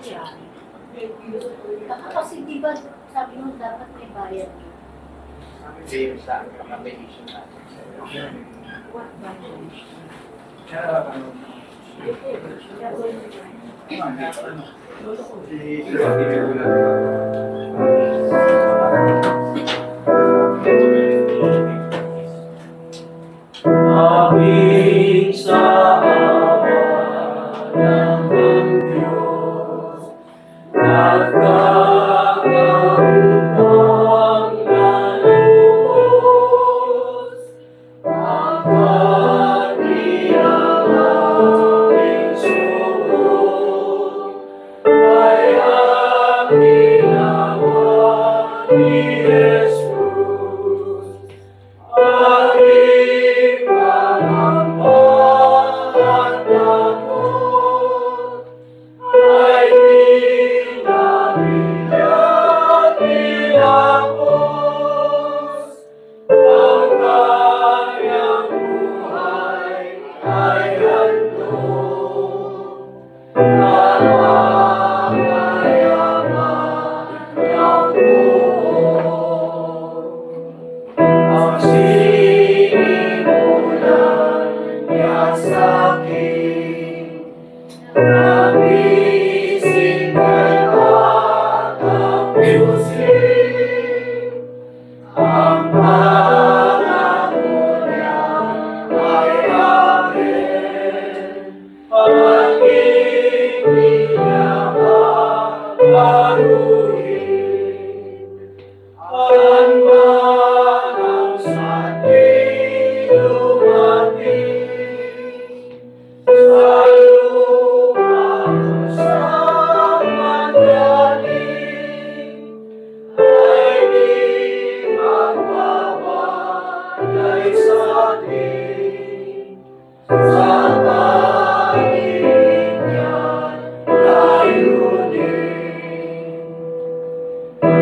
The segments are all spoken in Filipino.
Yeah. Kasi di ba sabi mo dapat may bayad? Sabi sa application natin. What violation? Aming sa awa ng Diyos, nagkakaroon na lubos, ang kaniyang aming suot, ay ang ginawa ni Jesus. Aming panambahan takot, ay di namin yan ilapos. Ang kanyang buhay ay handog, napakayaman niyang buo. Ang sinimulan niya sa'kin, nagising kay atapusin. Ang pangako niya ay amin, pag-ibig niya babaruhin. Ang manang sakit dumating, sa lupa kung saan manggaling, ay di magpapalay sa atin. Sa pag-ibig niya layunin.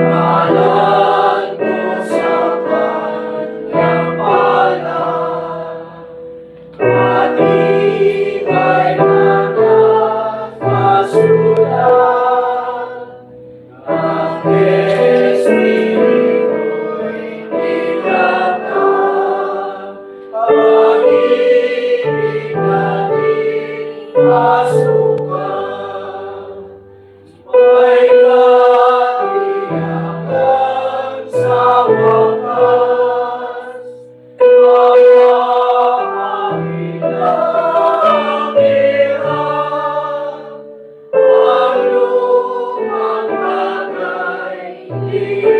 Malan mo sa kanyang palad, matibay na nakasulat, ang Espiritu'y nilalang, pag-ibig natin masukan. May katiyakan sa wakas, kaya amin ang hirap. Ang lumang bagay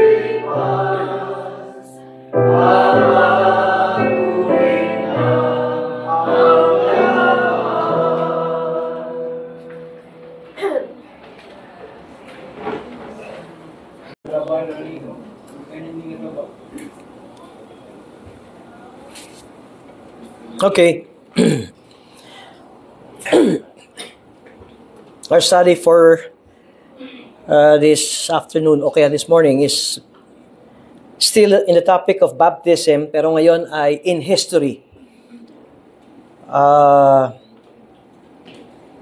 lipas, babaguhin na ang lahat. Okay. Our study for this afternoon, o kaya this morning, is still in the topic of baptism, pero ngayon ay in history.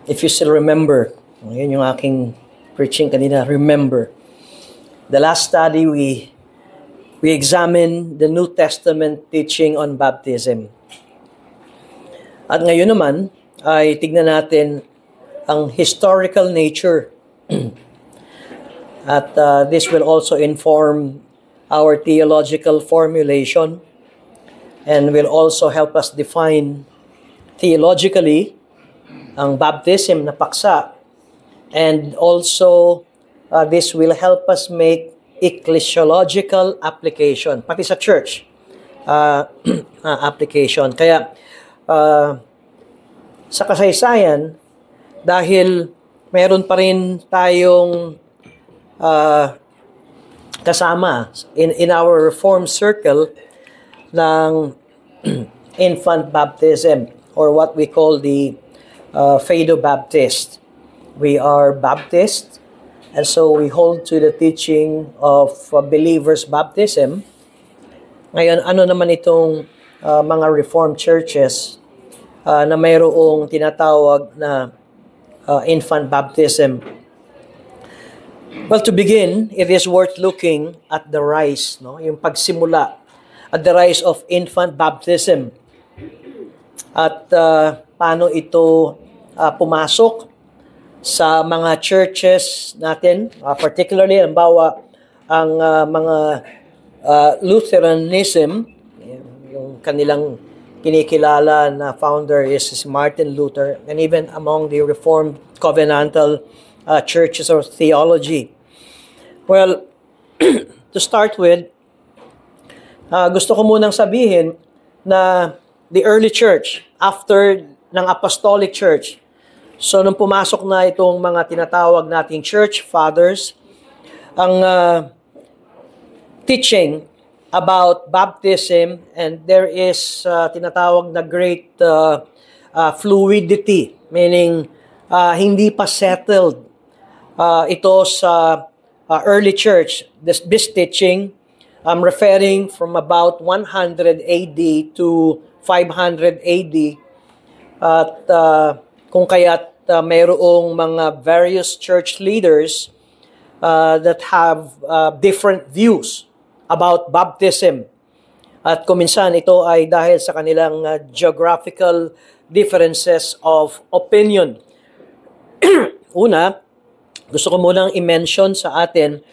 If you still remember, yun yung aking preaching kanina, remember. The last study, we examined the New Testament teaching on baptism. At ngayon naman, ay tignan natin ang historical nature. At this will also inform our theological formulation and will also help us define theologically ang baptism na paksa. And also, this will help us make ecclesiological application, pati sa church application. Kaya, sa kasaysayan, dahil meron pa rin tayong kasama in our Reformed circle ng infant baptism, or what we call the Fado Baptist. We are Baptist, and so we hold to the teaching of believers' baptism. Ngayon, ano naman itong mga Reformed churches na mayroong tinatawag na infant baptism? Well, to begin, it is worth looking at the rise, no? Yung pagsimula, at the rise of infant baptism. At paano ito pumasok sa mga churches natin, particularly, halimbawa, ang mga Lutheranism, yung kanilang kinikilala na founder is Martin Luther, and even among the Reformed Covenantal churches or theology. Well, to start with, gusto ko munang sabihin na the early church, after ng Apostolic Church, so nung pumasok na itong mga tinatawag nating church fathers, ang teaching about baptism, and there is tinatawag na great fluidity, meaning hindi pa settled ito sa early church. This teaching, I'm referring from about 100 AD to 500 AD, at kung kaya't mayroong mga various church leaders that have different views about baptism. At kuminsan ito ay dahil sa kanilang geographical differences of opinion. Una, gusto ko munang i-mention sa atin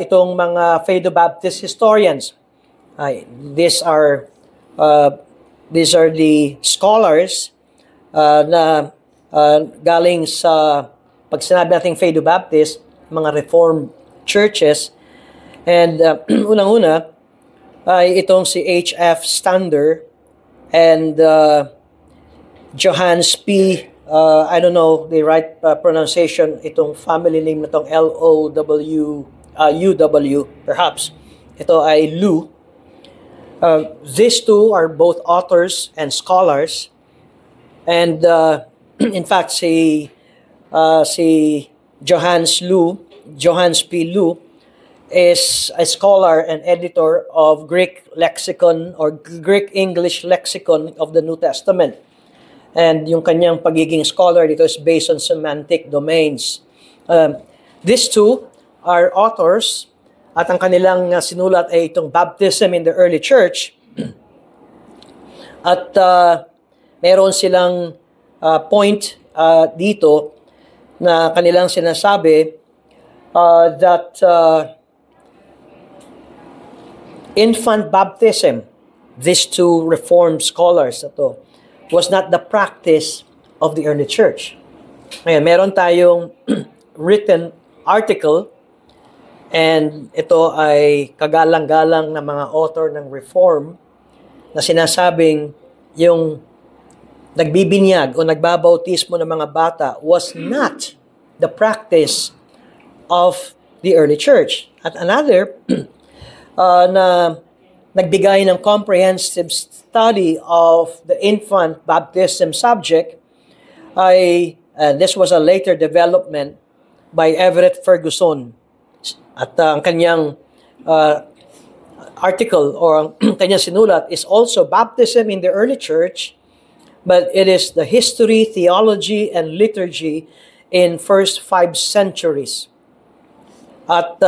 itong mga Fado-Baptist historians. These are the scholars na galing sa, pag sinabi natin Fado-Baptist, mga Reformed churches. And unang-una ay itong si H.F. Stander and Johannes P. I don't know the right pronunciation, itong family name na itong L-O-W-U-W, perhaps. Ito ay Lu. These two are both authors and scholars. And in fact, si Johannes P. Lu, is a scholar and editor of Greek lexicon or Greek English lexicon of the New Testament. And yung kanyang pagiging scholar dito is based on semantic domains. These two are authors, at ang kanilang sinulat ay itong Baptism in the Early Church. At meron silang point dito na kanilang sinasabi that infant baptism, these two Reformed scholars ito, was not the practice of the early church. Ngayon, meron tayong written article, and ito ay kagalang-galang na mga author ng Reform na sinasabing yung nagbibinyag o nagbabautismo ng mga bata was not the practice of the early church. At another na nagbigay ng comprehensive study of the infant baptism subject ay this was a later development by Everett Ferguson. At ang kanyang article or ang kanyang sinulat is also Baptism in the Early Church, but it is the history, theology, and liturgy in first 5 centuries. At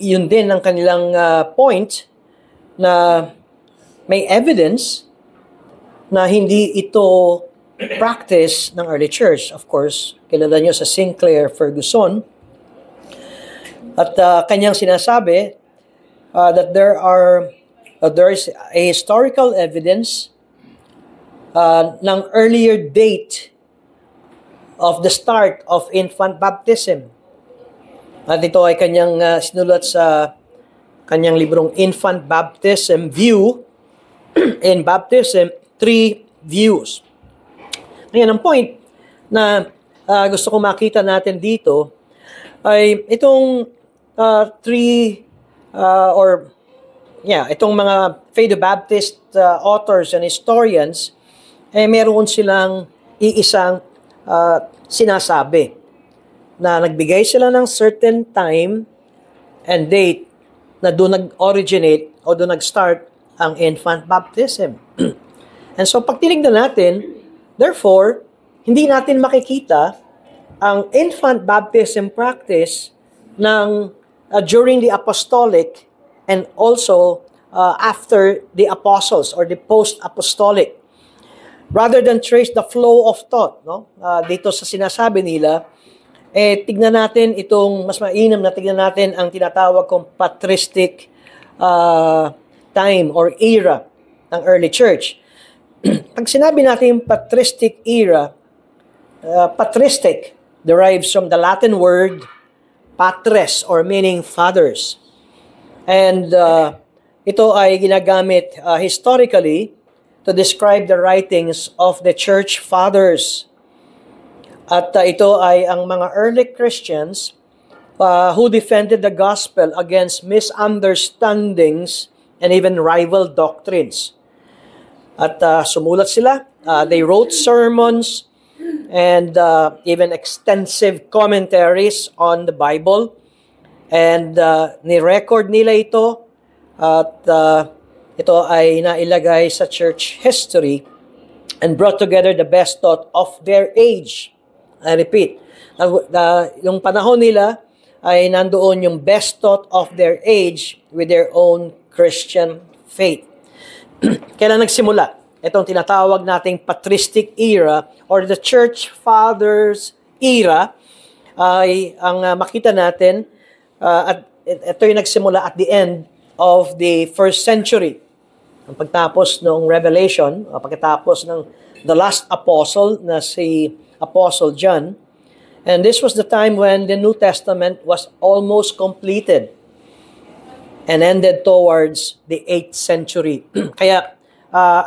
yun din ang kanilang point na may evidence na hindi ito practice ng early church. Of course, kilala nyo sa Sinclair Ferguson. At kanyang sinasabi that there is a historical evidence ng earlier date of the start of infant baptism. At ito ay kanyang sinulat sa kanyang librong Infant Baptism View in Baptism, 3 views. Ngayon, ang point na gusto kong makita natin dito ay itong itong mga Fado-Baptist authors and historians, meron silang iisang sinasabi na nagbigay sila ng certain time and date na doon nag-originate o doon nag-start ang infant baptism. And so pag tinignan natin, therefore, hindi natin makikita ang infant baptism practice during the apostolic and also after the apostles or the post-apostolic. Rather than trace the flow of thought, no? Dito sa sinasabi nila, tignan natin itong, mas mainam na tignan natin ang tinatawag kong patristic time or era ng early church. Pag sinabi natin patristic era, patristic derives from the Latin word patres or meaning fathers. And ito ay ginagamit historically to describe the writings of the church fathers. At ito ay ang mga early Christians who defended the gospel against misunderstandings and even rival doctrines. At sumulat sila. They wrote sermons and even extensive commentaries on the Bible. And ni-record nila ito at ito ay nailagay sa church history and brought together the best thought of their age. I repeat, yung panahon nila ay nandoon yung best thought of their age with their own Christian faith. Kailan nagsimula? Itong tinatawag nating patristic era or the church fathers era ay ang makita natin at ito yung nagsimula at the end of the first century. Ang pagtapos ng Revelation, pagkatapos ng the last apostle na si Apostle John. And this was the time when the New Testament was almost completed and ended towards the 8th century. Kaya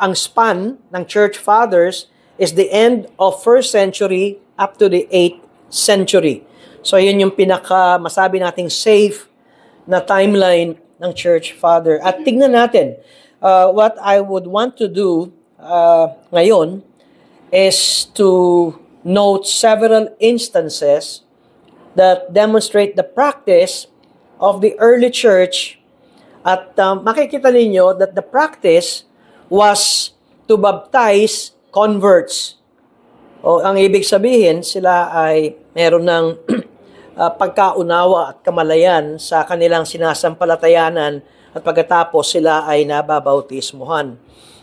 ang span ng church fathers is the end of 1st century up to the 8th century. So yun yung pinaka masabi nating safe na timeline ng church father. At tignan natin, what I would want to do ngayon is to note several instances that demonstrate the practice of the early church at makikita ninyo that the practice was to baptize converts. O ang ibig sabihin, sila ay meron ng pagkaunawa at kamalayan sa kanilang sinasampalatayanan at pagkatapos sila ay nababautismuhan.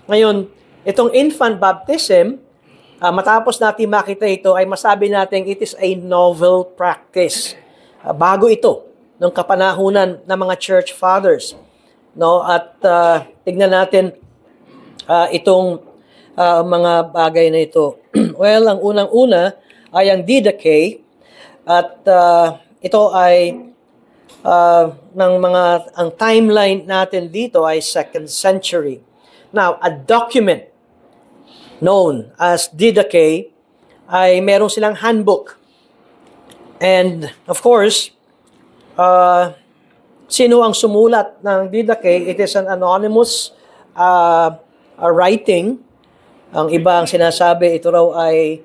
Ngayon, itong infant baptism, matapos natin makita ito, ay masabi natin it is a novel practice. Bago ito, ng kapanahunan ng mga church fathers. No? At tignan natin itong mga bagay na ito. Well, ang unang-una ay ang didache at ito ay ang timeline natin dito ay 2nd century. Now, a document known as didache ay meron silang handbook. And of course, sino ang sumulat ng didache? It is an anonymous writing. Ang iba ang sinasabi, ito raw ay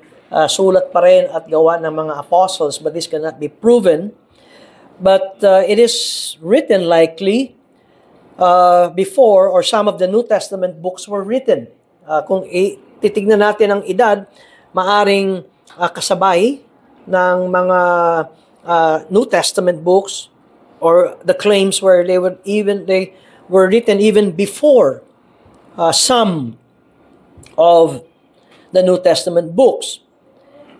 sulat pa rin at gawa ng mga apostles, but this cannot be proven. But it is written likely before or some of the New Testament books were written. Kung titignan natin ang edad, maaring kasabay ng mga New Testament books or the claims where they were written even before some of the New Testament books.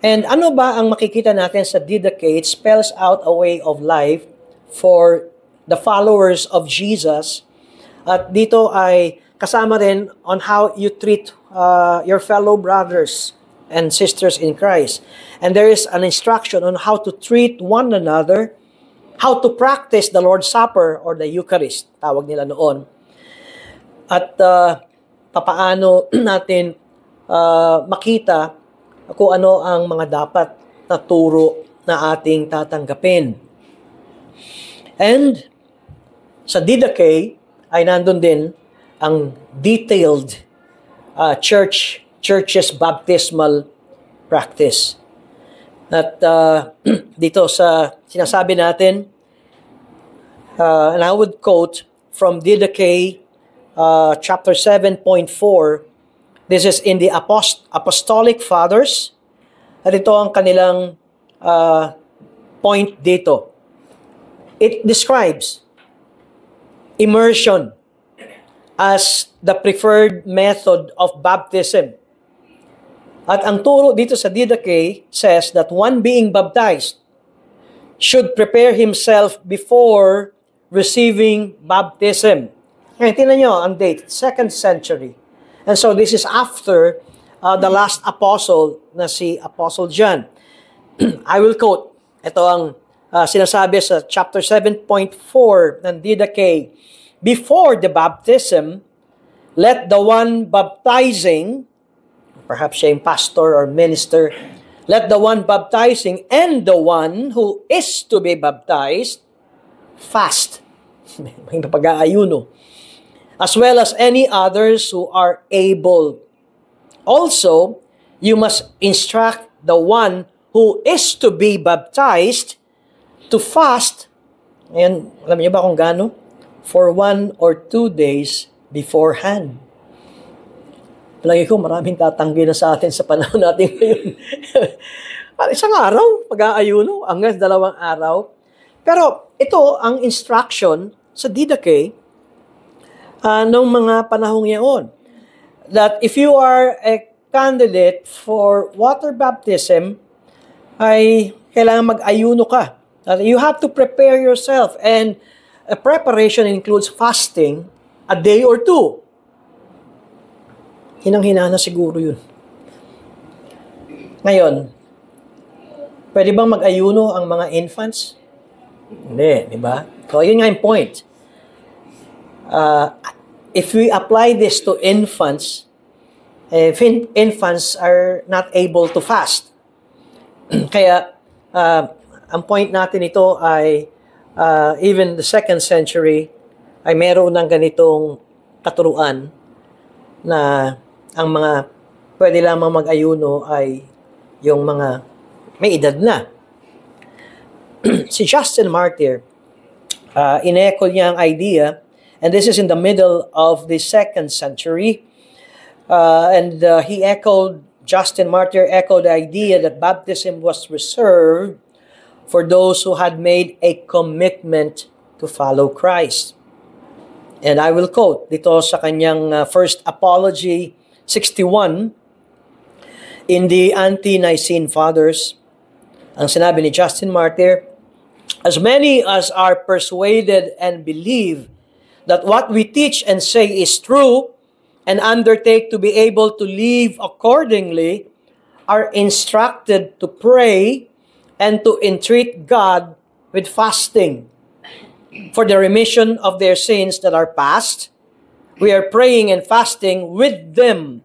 And ano ba ang makikita natin sa didache? It spells out a way of life for the followers of Jesus. At dito ay kasama rin on how you treat your fellow brothers and sisters in Christ. And there is an instruction on how to treat one another, how to practice the Lord's Supper or the Eucharist, tawag nila noon. At papaano natin makita kung ano ang mga dapat na turo na ating tatanggapin. And sa didache ay nandun din ang detailed church's baptismal practice. At dito sa sinasabi natin, and I would quote from didache chapter 7.4, this is in the Apostolic Fathers. At ito ang kanilang point dito. It describes immersion as the preferred method of baptism. At ang turo dito sa Didache says that one being baptized should prepare himself before receiving baptism. Ngayon, tingnan nyo ang date, 2nd century. And so this is after the last apostle na si Apostle John. I will quote. Ito ang sinasabi sa chapter 7.4 ng Didache. Before the baptism, let the one baptizing, perhaps siya yung pastor or minister, let the one baptizing and the one who is to be baptized fast. May pag-aayuno. As well as any others who are able. Also, you must instruct the one who is to be baptized to fast. And alam niyo ba kung gaano? For 1 or 2 days beforehand. Palagi ko, maraming tatanggi na sa atin sa panahon natin ngayon. Isang araw, pag-aayuno, hanggang 2 araw. Pero ito ang instruction sa Didache noong mga panahong yaon. That if you are a candidate for water baptism, ay kailangan mag-ayuno ka. You have to prepare yourself. And preparation includes fasting a day or 2. Hinang-hina na siguro yun. Ngayon, pwede bang mag-ayuno ang mga infants? Hindi, di ba? So, yun nga yung point. If we apply this to infants, infants are not able to fast. Kaya, ang point natin ito ay even the 2nd century ay meron ng ganitong katuruan na ang mga pwede lamang mag-ayuno ay yung mga may edad na. Si Justin Martyr, in-echo niya ang idea, and this is in the middle of the 2nd century, Justin Martyr echoed the idea that baptism was reserved for those who had made a commitment to follow Christ. And I will quote dito sa kanyang First Apology 61 in the Ante-Nicene Fathers. Ang sinabi ni Justin Martyr, as many as are persuaded and believe that what we teach and say is true and undertake to be able to live accordingly are instructed to pray and to entreat God with fasting for the remission of their sins that are past. We are praying and fasting with them.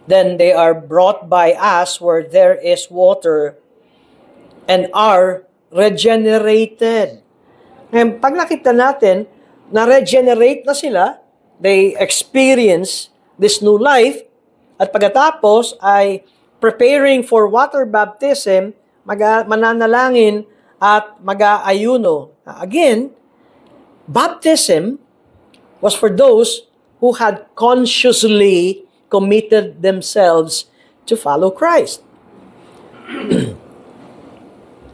Then they are brought by us where there is water and are regenerated. Ngayon, pag nakita natin, na-regenerate na sila, they experience this new life, at pagkatapos ay preparing for water baptism, mananalangin at mag-aayuno. Again, baptism was for those who had consciously committed themselves to follow Christ.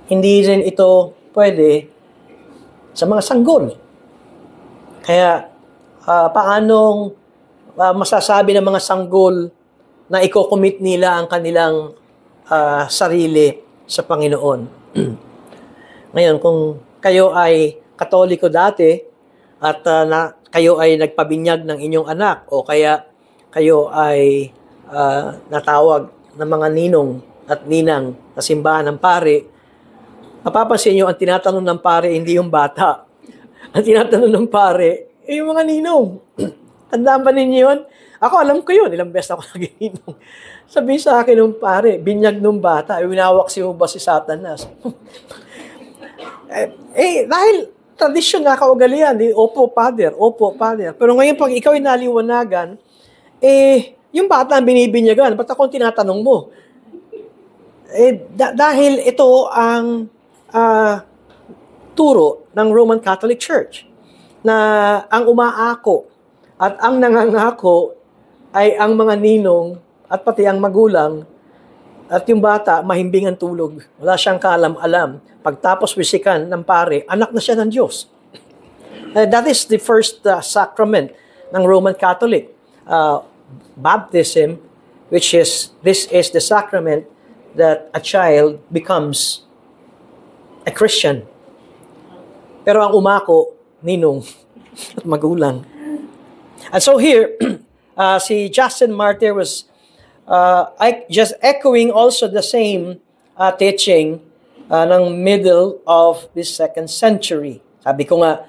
Hindi rin ito pwede sa mga sanggol. Kaya, paanong masasabi ng mga sanggol na i-commit nila ang kanilang sarili sa Panginoon? Ngayon, kung kayo ay Katoliko dati at kayo ay nagpabinyag ng inyong anak o kaya kayo ay natawag ng mga ninong at ninang na simbahan ng pare, mapapansin nyo, ang tinatanong ng pare, hindi yung bata. Ang tinatanong ng pare, yung mga ninong. Tandaan ba ninyo yun? Ako, alam ko yun. Ilang beses ako nagiinom. Sabihin sa akin ng pare, binyag ng bata, winawak si ba si Satanas? Dahil tradisyon na kaugalian, opo, father, opo, father. Pero ngayon, pag ikaw ay naliwanagan, yung bata ang binibinyagan, ba't akong tinatanong mo? Dahil ito ang turo ng Roman Catholic Church na ang umaako at ang nangangako ay ang mga ninong at pati ang magulang At yung bata, mahimbing ang tulog. Wala siyang kaalam-alam. Pagtapos wisikan ng pare, anak na siya ng Diyos. That is the first sacrament ng Roman Catholic. Baptism, this is the sacrament that a child becomes a Christian. Pero ang umako, ninong at magulang. And so here, si Justin Martyr was just echoing also the same teaching ng middle of the 2nd century. Sabi ko nga,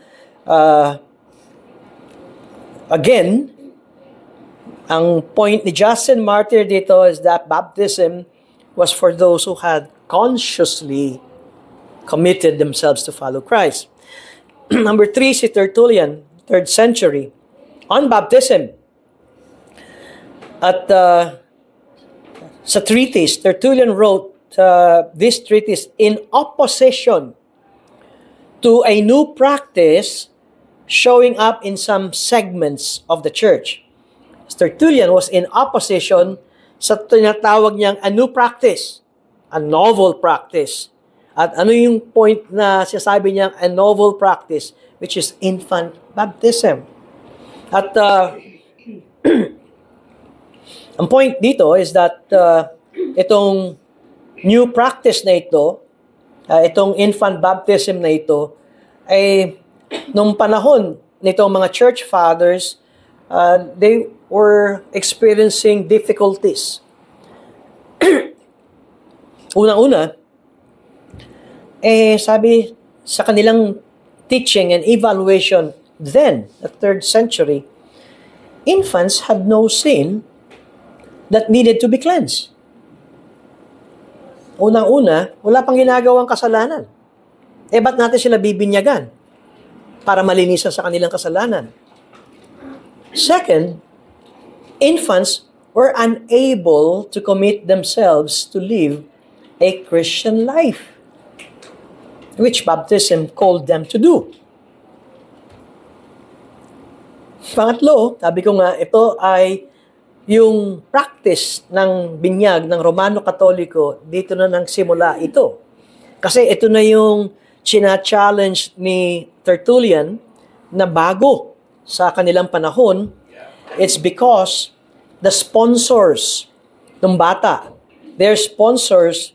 again, ang point ni Justin Martyr dito is that baptism was for those who had consciously committed themselves to follow Christ. Number 3, si Tertullian, 3rd century, on baptism. At sa treatise, Tertullian wrote this treatise in opposition to a new practice showing up in some segments of the church. Tertullian was in opposition sa tinatawag niyang a new practice, a novel practice. At ano yung point na sinasabi niyang a novel practice, which is infant baptism. At ang point dito is that itong new practice na ito, itong infant baptism na ito, ay nung panahon nitong mga church fathers, they were experiencing difficulties. Unang-una, sabi sa kanilang teaching and evaluation then, the 3rd century, infants had no sin that needed to be cleansed. Unang-una, wala pang ginagawang kasalanan. Ba't natin sila bibinyagan? Para malinisan sa kanilang kasalanan. Second, infants were unable to commit themselves to live a Christian life, which baptism called them to do. Pangatlo, sabi ko nga, ito ay yung practice ng binyag ng Romano Katoliko, dito na nang simula ito. Kasi ito na yung china-challenge ni Tertullian na bago sa kanilang panahon. It's because the sponsors ng bata, their sponsors,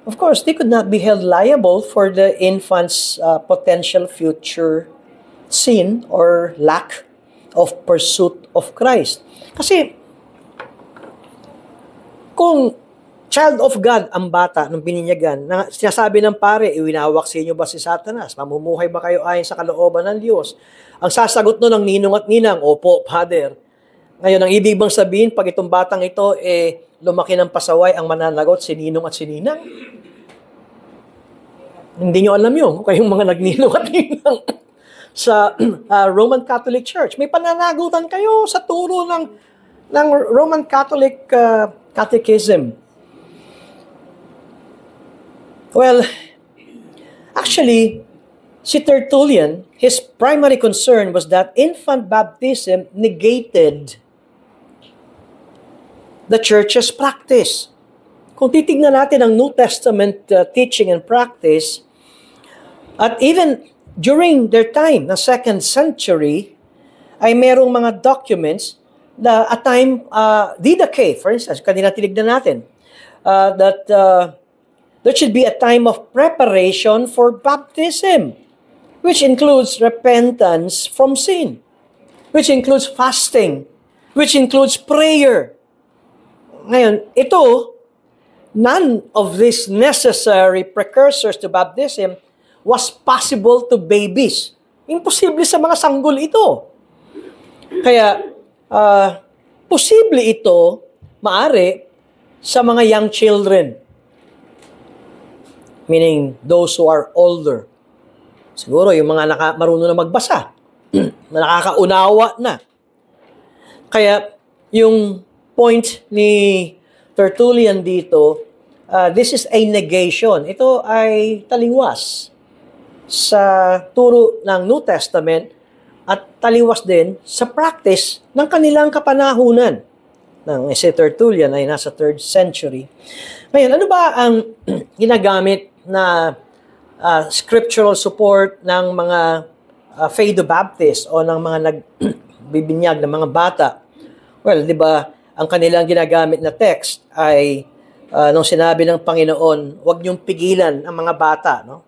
of course, they could not be held liable for the infant's potential future sin or lack of pursuit of Christ. Kasi kung child of God ang bata nung bininyagan, na sinasabi ng pare, iwinawak sa inyo ba si Satanas? Mamumuhay ba kayo ayon sa kalooban ng Diyos? Ang sasagot nun ng ninong at ninang, opo, Father. Ngayon, ang ibig bang sabihin, pag itong batang ito, lumaki ng pasaway, ang mananagot si ninong at si ninang? Hindi nyo alam yun, kung kayong mga nagninong at ninang sa Roman Catholic Church. May pananagutan kayo sa turo ng Roman Catholic Catechism. Well, actually, si Tertullian, his primary concern was that infant baptism negated the church's practice. Kung titignan natin ang New Testament teaching and practice, at even during their time, na 2nd century, ay merong mga documents na at time, Didache, for instance, kanina tinignan natin, that there should be a time of preparation for baptism, which includes repentance from sin, which includes fasting, which includes prayer. Ngayon, ito, none of these necessary precursors to baptism was possible to babies. Imposible sa mga sanggol ito. Kaya, posible ito, maari, sa mga young children. Meaning, those who are older. Siguro, yung mga marunong na magbasa, na nakakaunawa na. Kaya, yung point ni Tertullian dito, this is a negation. Ito ay taliwas sa turo ng New Testament at taliwas din sa practice ng kanilang kapanahunan. ng si Tertullian ay nasa 3rd century. Ngayon, ano ba ang ginagamit na scriptural support ng mga Fado-Baptist o ng mga nagbibinyag ng mga bata? Well, di ba, ang kanilang ginagamit na text ay nung sinabi ng Panginoon, huwag niyong pigilan ang mga bata, no?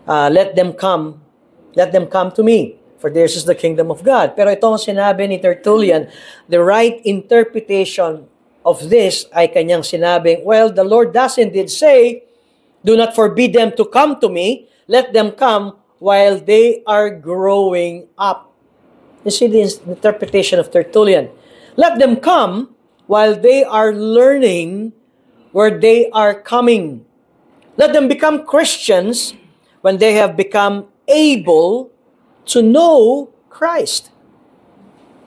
Let them come to me, for theirs is the kingdom of God. Pero ito ang sinabi ni Tertullian, the right interpretation of this ay kanyang sinabing, well, the Lord does indeed say, do not forbid them to come to me, let them come while they are growing up. You see the interpretation of Tertullian. Let them come while they are learning where they are coming. Let them become Christians when they have become able to know Christ.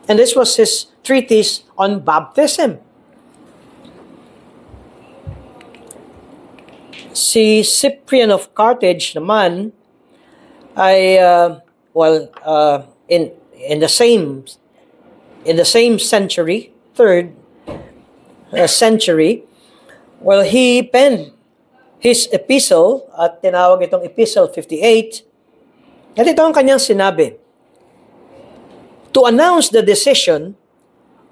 And this was his treatise on baptism. Si Cyprian of Carthage naman ay in the same century, 3rd century, well, he penned his epistle, at tinawag itong Epistle 58. At ito ang kanyang sinabi, to announce the decision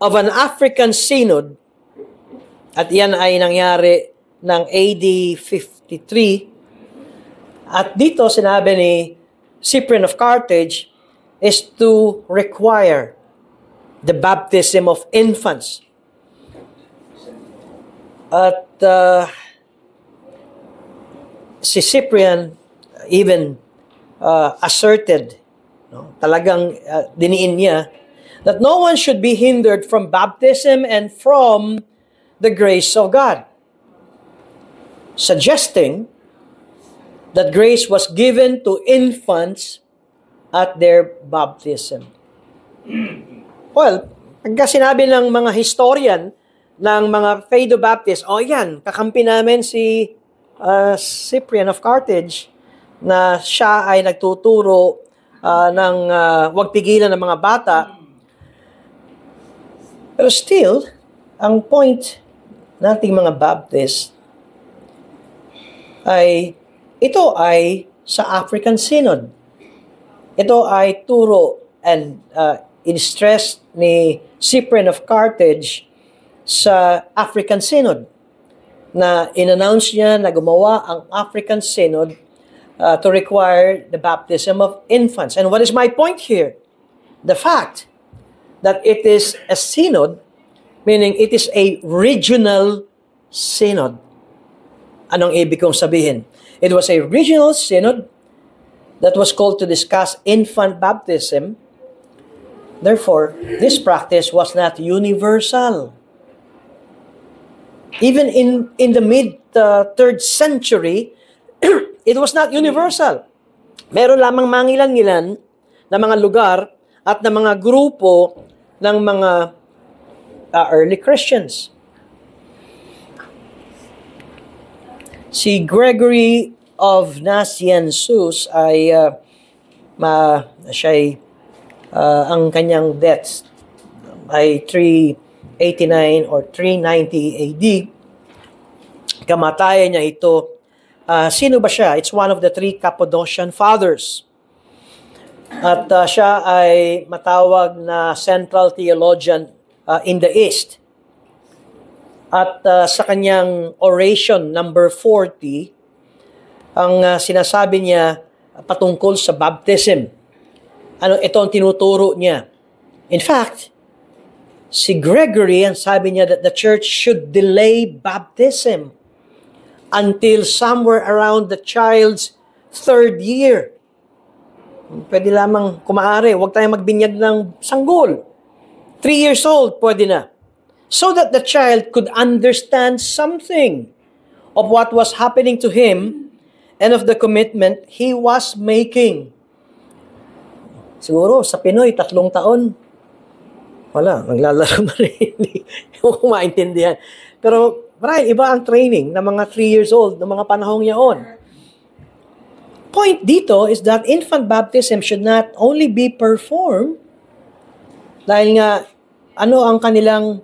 of an African synod, at yan ay nangyari ng AD 53, at dito sinabi ni Cyprian of Carthage is to require the baptism of infants. At si Cyprian even asserted, talagang diniin niya, that no one should be hindered from baptism and from the grace of God, suggesting that grace was given to infants at their baptism. Well, pagka sinabi ng mga historian ng mga Fado-Baptist, yan, kakampi namin si Cyprian of Carthage na siya ay nagtuturo ng huwag pigilan ng mga bata. Pero still, ang point nating mga Baptist ay ito ay sa African Synod. Ito ay turo and in-stress ni Cyprian of Carthage sa African Synod, na in-announce niya na gumawa ang African Synod to require the baptism of infants. And what is my point here? The fact that it is a synod, meaning it is a regional synod. Anong ibig kong sabihin? It was a regional synod that was called to discuss infant baptism. Therefore, this practice was not universal. Even in the mid-3rd century, it was not universal. Meron lamang mangilan-ngilan na mga lugar at na mga grupo ng mga early Christians. Si Gregory of Nazianzus ay ang kanyang deaths ay 389 or 390 AD. Kamatayan niya ito. Sino ba siya? It's one of the 3 Cappadocian Fathers. At siya ay matawag na central theologian in the East. At sa kanyang oration number 40, ang sinasabi niya patungkol sa baptism. Ito ang tinuturo niya. In fact, si Gregory, ang sabi niya that the church should delay baptism until somewhere around the child's 3rd year. Pwede lamang kumaari, huwag tayong magbinyag ng sanggol. 3 years old, pwede na. So that the child could understand something of what was happening to him and of the commitment he was making. Siguro, sa Pinoy, 3 taon, wala, naglalaro na rin. Hindi ko maintindihan. Pero, marahil, iba ang training ng mga 3 years old, ng mga panahong yaon. Point dito is that infant baptism should not only be performed dahil nga, ano ang kanilang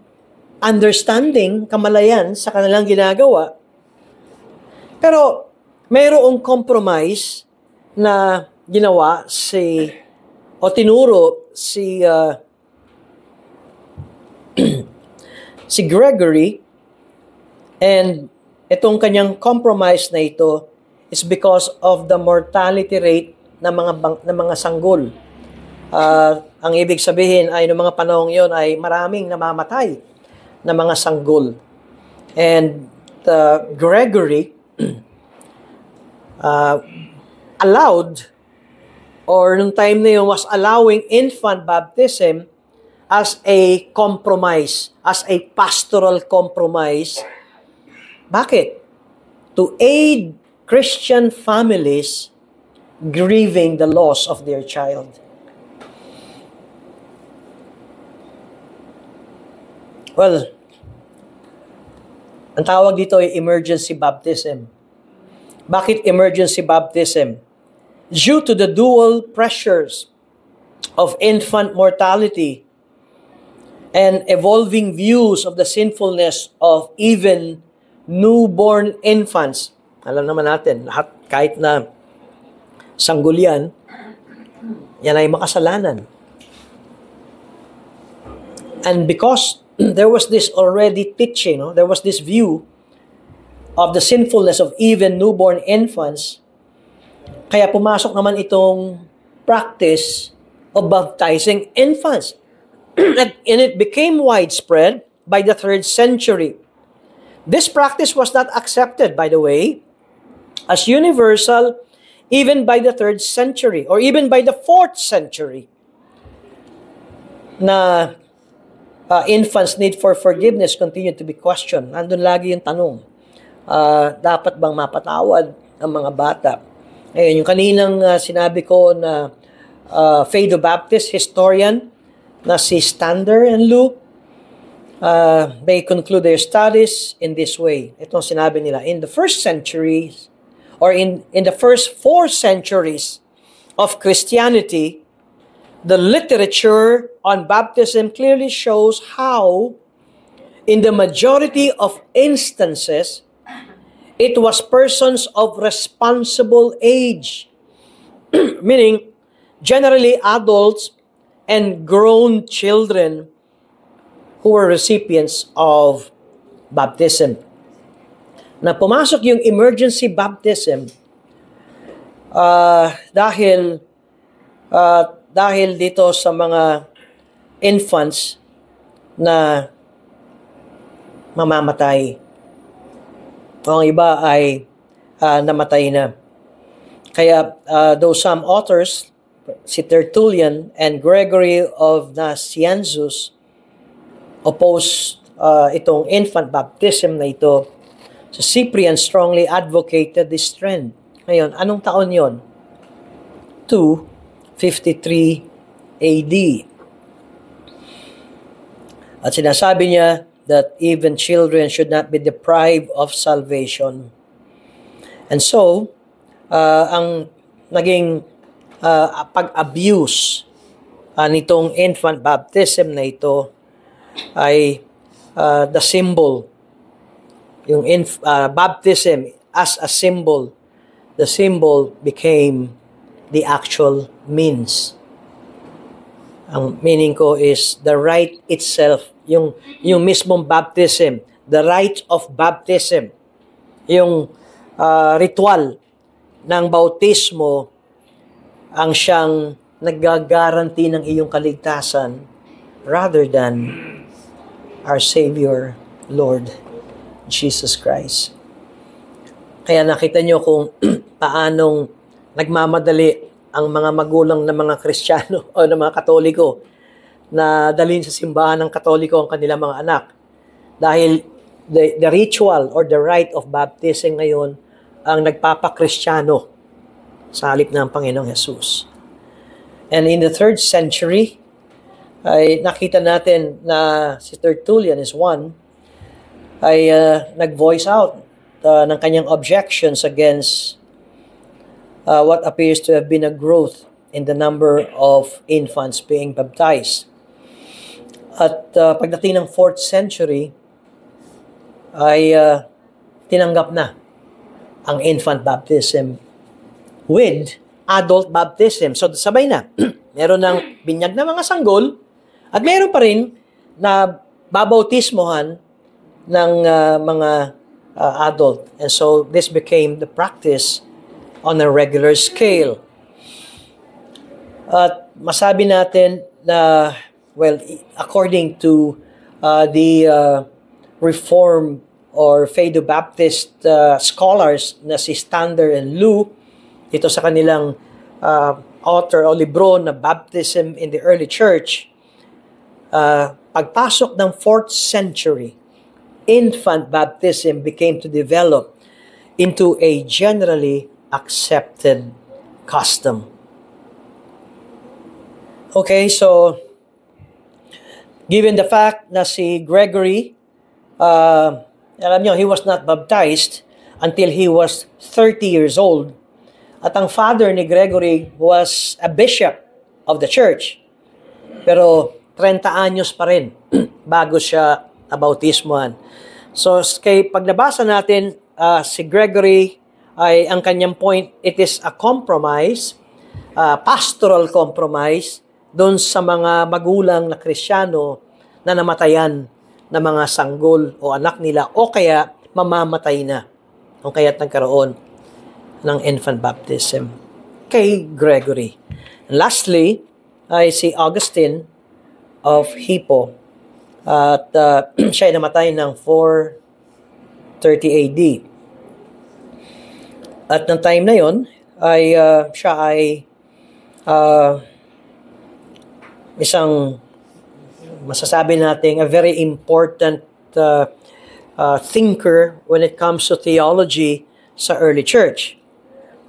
understanding, kamalayan sa kanilang ginagawa. Pero mayroong compromise na ginawa o tinuro si si Gregory, and itong kanyang compromise na ito is because of the mortality rate ng mga sanggol. Ang ibig sabihin ay noong mga panahong yon ay maraming namamatay na mga sanggol. And Gregory allowed, or nung time na yun, was allowing infant baptism as a compromise, as a pastoral compromise. Bakit? To aid Christian families grieving the loss of their child. Well, ang tawag dito ay emergency baptism. Bakit emergency baptism? Due to the dual pressures of infant mortality and evolving views of the sinfulness of even newborn infants. Alam naman natin, lahat, kahit na sanggol yan ay makasalanan. And because there was this already teaching, there was this view of the sinfulness of even newborn infants, kaya pumasok naman itong practice of baptizing infants. And it became widespread by the 3rd century. This practice was not accepted, by the way, as universal even by the 3rd century or even by the 4th century, na infants' need for forgiveness continued to be questioned. Nandun lagi yung tanong, dapat bang mapatawad ang mga bata? Ngayon, yung kaninang sinabi ko na Fado-Baptist historian na si Stander and Luke, they conclude their studies in this way. Itong sinabi nila, in the first centuries, or in the first 4 centuries of Christianity, the literature on baptism clearly shows how, in the majority of instances, it was persons of responsible age, meaning generally adults and grown children who were recipients of baptism. Na pumasok yung emergency baptism dahil dito sa mga infants na mamamatay. O ang iba ay namatay na. Kaya though some authors, si Tertullian and Gregory of Nazianzus, opposed itong infant baptism na ito, so Cyprian strongly advocated this trend. Ngayon, anong taon yon? 253 AD. At sinasabi niya that even children should not be deprived of salvation. And so, ang naging pag-abuse nitong infant baptism na ito ay the symbol. Yung baptism as a symbol, the symbol became the actual means. Ang meaning ko is the rite itself, yung mismong baptism, the rite of baptism, yung ritual ng bautismo ang siyang nagagaranti ng iyong kaligtasan rather than our Savior, Lord Jesus Christ. Kaya nakita nyo kung paanong nagmamadali ang mga magulang ng mga Kristiyano o ng mga Katoliko na dalhin sa simbahan ng Katoliko ang kanilang mga anak. Dahil the ritual or the rite of baptism ngayon ang nagpapakristyano sa halip ng Panginoong Jesus. And in the 3rd century, ay nakita natin na si Tertullian is one, ay nag-voice out ng kanyang objections against what appears to have been a growth in the number of infants being baptized. At pagdating ng 4th century, ay tinanggap na ang infant baptism with adult baptism. So sabay na. Meron ng binyag na mga sanggol at meron pa rin na babautismohan ng mga adult. And so this became the practice on a regular scale. At masabi natin na, well, according to the Reformed or Fado-Baptist scholars na si Stander and Lu, ito sa kanilang author o libro na Baptism in the Early Church, pagpasok ng 4th century, infant baptism became to develop into a generally accepted custom. Okay, so given the fact na si Gregory, alam nyo, he was not baptized until he was 30 years old. At ang father ni Gregory was a bishop of the church. Pero 30 anyos pa rin bago siya nabautismohan. So, pag nabasa natin, si Gregory ay ang kanyang point, it is a compromise, pastoral compromise, doon sa mga magulang na Kristiyano na namatayan na mga sanggol o anak nila o kaya mamamatay na o kaya't nagkaroon ng infant baptism kay Gregory. And lastly, ay si Augustine of Hippo at siya ay namatay ng 430 AD. At ng time na yon ay siya ay isang masasabi natin a very important thinker when it comes to theology sa early church.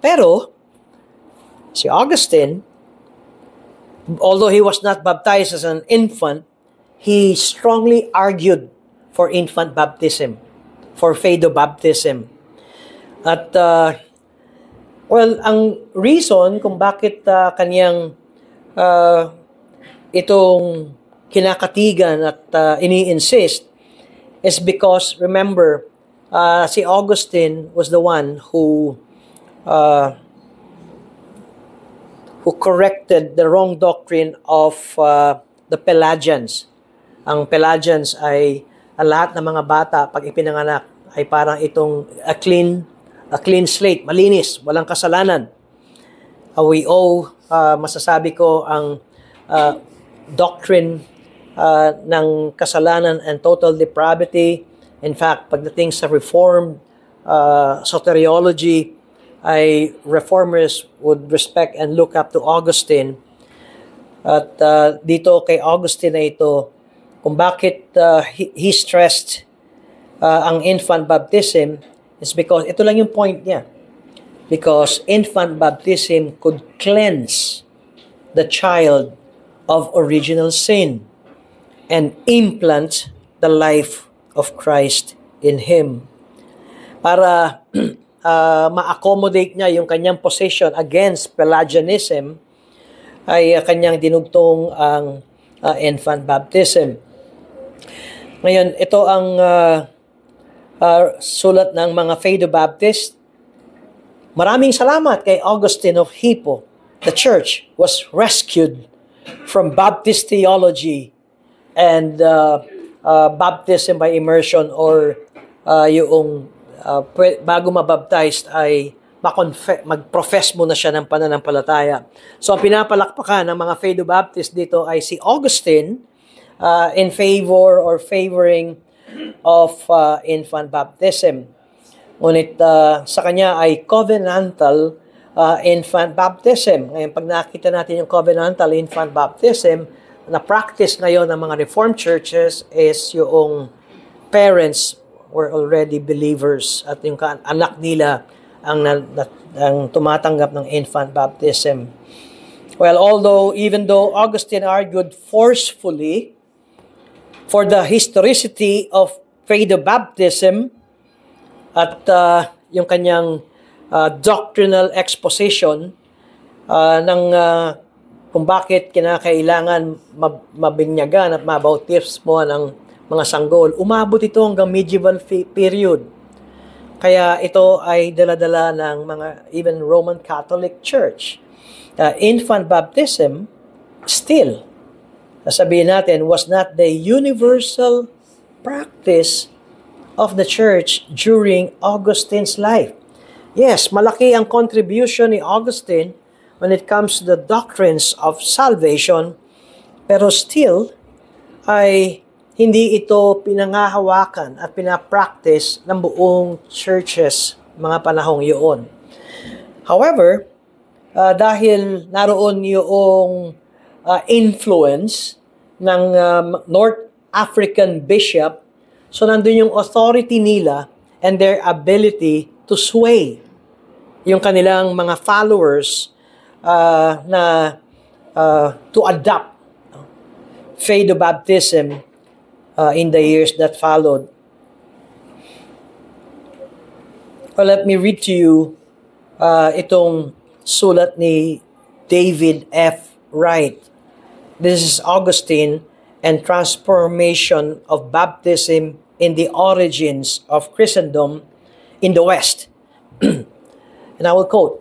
Pero si Augustine, although he was not baptized as an infant, he strongly argued for infant baptism, for Fado baptism. At well, ang reason kung bakit kaniyang itong kinakatigan at ini-insist is because, remember, si Augustine was the one who corrected the wrong doctrine of the Pelagians. Ang Pelagians ay lahat ng mga bata pag ipinanganak ay parang itong a clean slate, malinis, walang kasalanan. We owe, masasabi ko, ang doctrine ng kasalanan and total depravity. In fact, pagdating sa Reformed soteriology, ay Reformers would respect and look up to Augustine. At dito kay Augustine na ito, kung bakit he stressed ang infant baptism is because, ito lang yung point niya, because infant baptism could cleanse the child of original sin and implant the life of Christ in him. Para ma-accommodate niya yung kanyang position against Pelagianism, ay kanyang dinugtong ang infant baptism. Ngayon, ito ang sulat ng mga Fado Baptist. Maraming salamat kay Augustine of Hippo. The church was rescued from Baptist theology and baptism by immersion, or yung bago mabaptized ay mag-profess muna siya ng pananampalataya. So, ang pinapalakpakan ng mga Fado Baptist dito ay si Augustine in favor or favoring of infant baptism. Ngunit sa kanya ay covenantal infant baptism. Ngayon, pag nakita natin yung covenantal infant baptism, na practice ngayon ng mga Reformed churches is yung parents were already believers at yung anak nila ang tumatanggap ng infant baptism. Well, even though Augustine argued forcefully for the historicity of Fado baptism at yung kanyang doctrinal exposition ng kung bakit kinakailangan mabinyagan at mabautismo ng mga sanggol, umabot ito hanggang medieval period. Kaya ito ay dala-dala ng mga even Roman Catholic Church. Infant baptism, still, sabihin natin, was not the universal practice of the church during Augustine's life. Yes, malaki ang contribution ni Augustine when it comes to the doctrines of salvation, pero still ay hindi ito pinangahawakan at pinapractice ng buong churches mga panahong yun. However, dahil naroon yung influence ng North African bishop, so nandun yung authority nila and their ability to sway yung kanilang mga followers to adopt Phaedobaptism in the years that followed. Well, let me read to you itong sulat ni David F. Wright. This is Augustine and Transformation of Baptism in the Origins of Christendom in the West. And I will quote,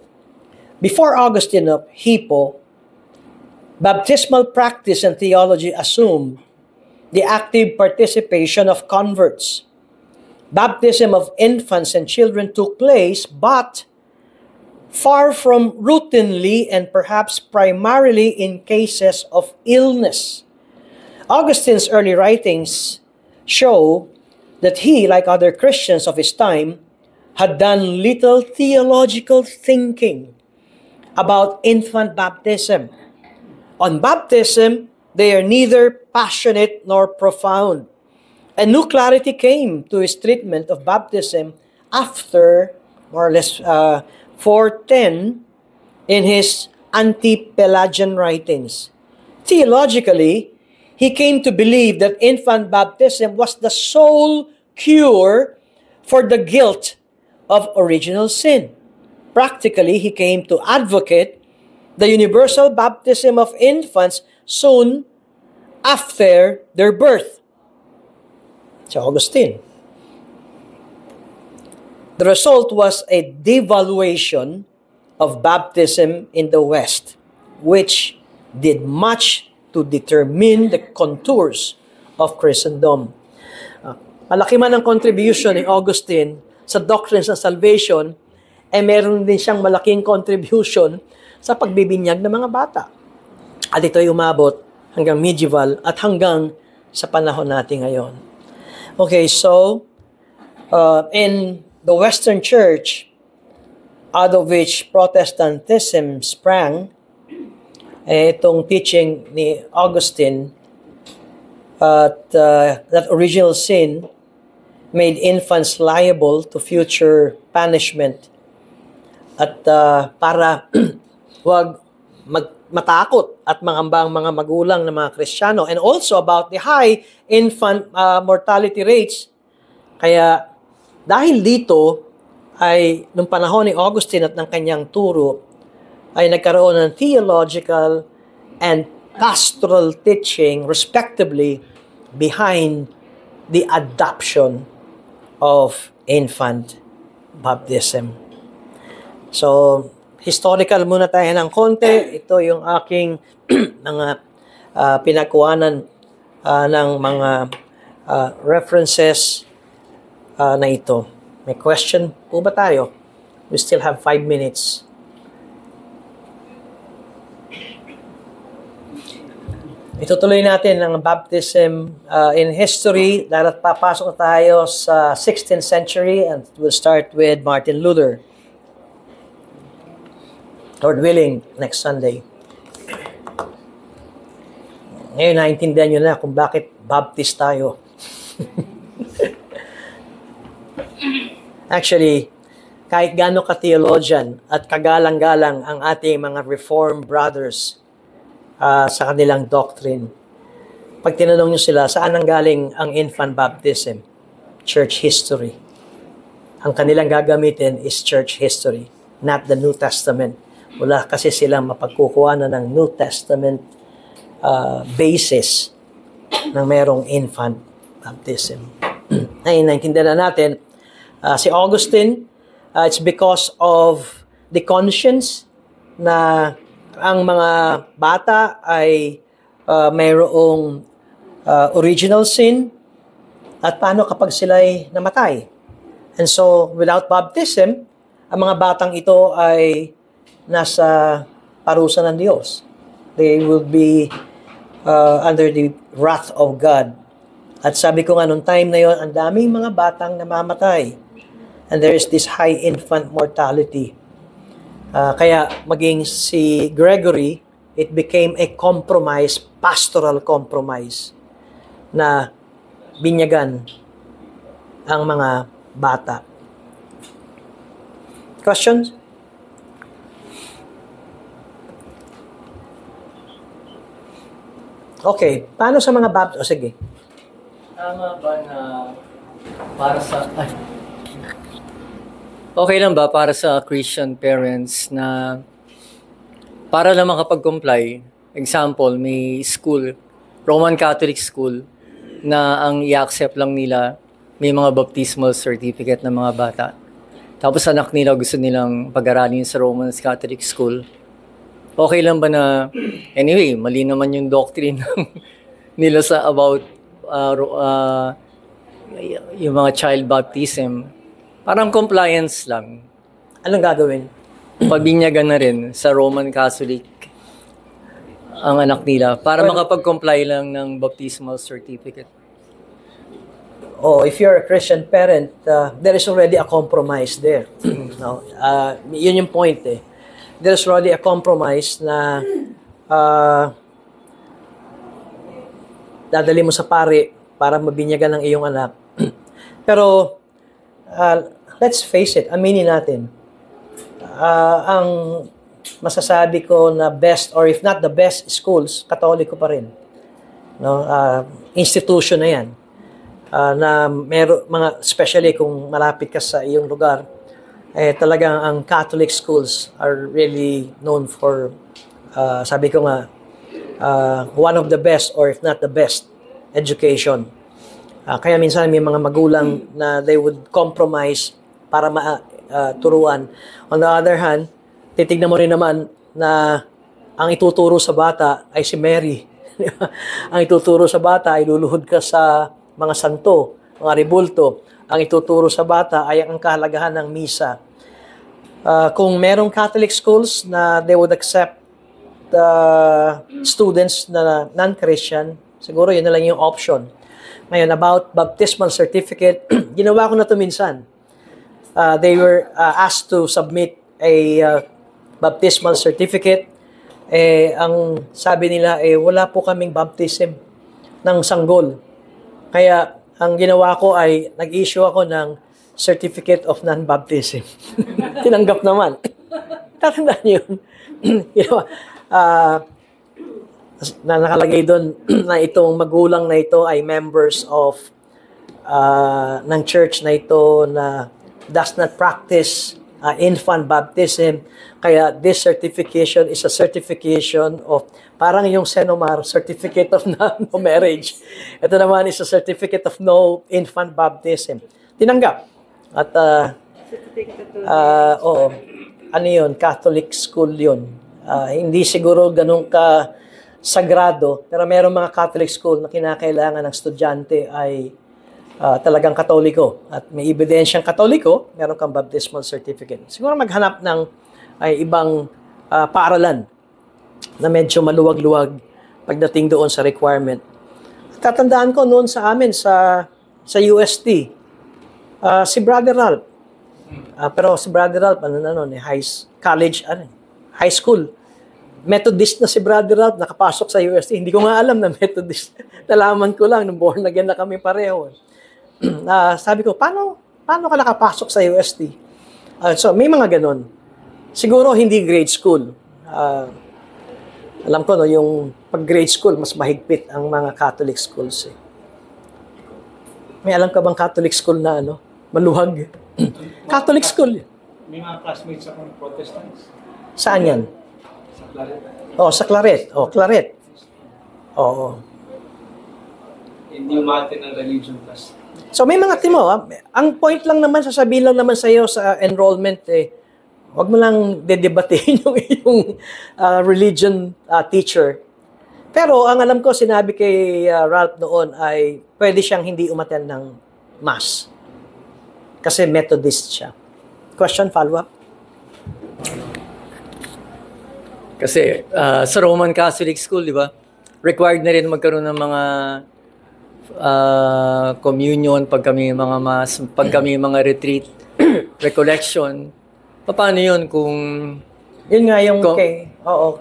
"Before Augustine of Hippo, baptismal practice and theology assumed the active participation of converts. Baptism of infants and children took place, but far from routinely and perhaps primarily in cases of illness. Augustine's early writings show that he, like other Christians of his time, had done little theological thinking about infant baptism. On baptism, they are neither passionate nor profound. A new clarity came to his treatment of baptism after, more or less, 410 in his anti-Pelagian writings. Theologically, he came to believe that infant baptism was the sole cure for the guilt of original sin. Practically, he came to advocate the universal baptism of infants soon after their birth. Si Augustine. The result was a devaluation of baptism in the West, which did much to determine the contours of Christendom. Malaki man ang contribution ni Augustine sa doctrines ng salvation, meron din siyang malaking contribution sa pagbibinyag ng mga bata. At ito ay umabot hanggang medieval at hanggang sa panahon natin ngayon. Okay, so in the Western Church, out of which Protestantism sprang, itong teaching ni Augustine that original sin made infants liable to future punishment. At para wag matakot at mangamba ang mga magulang ng mga Kristiyano, and also about the high infant mortality rates. Kaya dahil dito ay nung panahon ni Augustine at ng kanyang turo ay nagkaroon ng theological and pastoral teaching respectively behind the adoption of infant baptism. So, historical muna tayo ng konti. Ito yung aking mga pinagkuhanan ng mga references na ito. May question po ba tayo? We still have 5 minutes. Itutuloy natin ang baptism in history. Dapat papasok tayo sa 16th century and we'll start with Martin Luther. Lord willing, next Sunday. Ngayon, naintindihan nyo na kung bakit Baptist tayo. Actually, kahit gaano ka-theologian at kagalang-galang ang ating mga Reformed brothers sa kanilang doctrine, pag tinanong nyo sila, saan ang galing ang infant baptism? Church history. Ang kanilang gagamitin is church history, not the New Testament. Wala kasi silang mapagkukuhanan ng New Testament basis ng merong infant baptism. Ay, naintindihan na natin, si Augustine, it's because of the conscience na ang mga bata ay mayroong original sin at paano kapag sila'y namatay. And so, without baptism, ang mga batang ito ay nasa parusa ng Diyos. They will be under the wrath of God. At sabi ko nga, nung time na yon, ang daming mga batang namamatay. And there is this high infant mortality. Kaya maging si Gregory, it became a compromise, pastoral compromise, na binyagan ang mga bata. Questions? Okay, paano sa mga baptism? Sige. Tama ba na para sa... Okay lang ba para sa Christian parents na para lang makapag-comply, example, may school, Roman Catholic school, na ang i-accept lang nila may mga baptismal certificate ng mga bata. Tapos anak nila gusto nilang pag-aralin sa Roman Catholic school. Okay lang ba na, anyway, mali naman yung doctrine nila sa about yung mga child baptism. Parang compliance lang. Anong gagawin? Pabinyagan na rin sa Roman Catholic ang anak nila para makapag-comply lang ng baptismal certificate. Oh, if you're a Christian parent, there is already a compromise there. No, yun yung point eh. There's already a compromise na dadali mo sa pari para mabinyagan ng iyong anak. Pero let's face it, aminin natin. Ang masasabi ko na best or if not the best schools, Katoliko pa rin. No, institution na 'yan. Na mga especially kung malapit ka sa iyong lugar, talagang ang Catholic schools are really known for sabi ko nga one of the best or if not the best education. Kaya minsan may mga magulang na they would compromise para turuan. On the other hand, titignan mo rin naman na ang ituturo sa bata ay si Mary. Ang ituturo sa bata ay luluhod ka sa mga santo, mga rebulto. Ang ituturo sa bata ay ang kahalagahan ng misa. Kung merong Catholic schools na they would accept students na non-Christian, siguro yun na lang yung option. Ngayon, about baptismal certificate, ginawa ko na ito minsan. They were asked to submit a baptismal certificate. Ang sabi nila, wala po kaming baptism ng sanggol. Kaya, ang ginawa ko ay nag-issue ako ng certificate of non-baptism. Tinanggap naman. Tatandaan yun. Na nakalagay doon na itong magulang na ito ay members of ng church na ito na does not practice infant baptism. Kaya this certification is a certification of parang yung Senomar, certificate of no marriage. Ito naman is a certificate of no infant baptism. Tinanggap. At oo, ano yun, Catholic school yun. Hindi siguro ganun ka sagrado, pero mayroong mga Catholic school na kinakailangan ng estudyante ay talagang Katoliko. At may ebidensyang Katoliko, meron kang baptismal certificate. Siguro maghanap ng ibang paaralan na medyo maluwag-luwag pagdating doon sa requirement. Tatandaan ko noon sa amin sa UST, si Brother Ralph. Pero si Brother Ralph, high school. Methodist na si Brother Ralph, nakapasok sa UST. Hindi ko nga alam na Methodist. Nalaman ko lang, nung born again na kami pareho. Sabi ko, paano ka nakapasok sa UST? So, may mga ganon. Siguro, hindi grade school. Alam ko, no, yung pag-grade school, mas mahigpit ang mga Catholic schools. May alam ka bang Catholic school na maluhag? Catholic school. May mga classmates akong Protestants. Saan yan? Oh, sa Claret. Oh, Claret. Oo. Hindi umate ng religion class. So may mga timo, ang point lang naman, sasabihin lang naman sa iyo sa enrollment, wag mo lang dedebatehin yung iyong religion teacher. Pero ang alam ko, sinabi kay Ralph noon ay pwede siyang hindi umattend ng mass. Kasi Methodist siya. Question, follow-up? Kasi sa Roman Catholic School, di ba, required na rin magkaroon ng mga communion, pag kami mga mass, pag kami mga retreat, recollection. Paano yun kung... Yun nga yung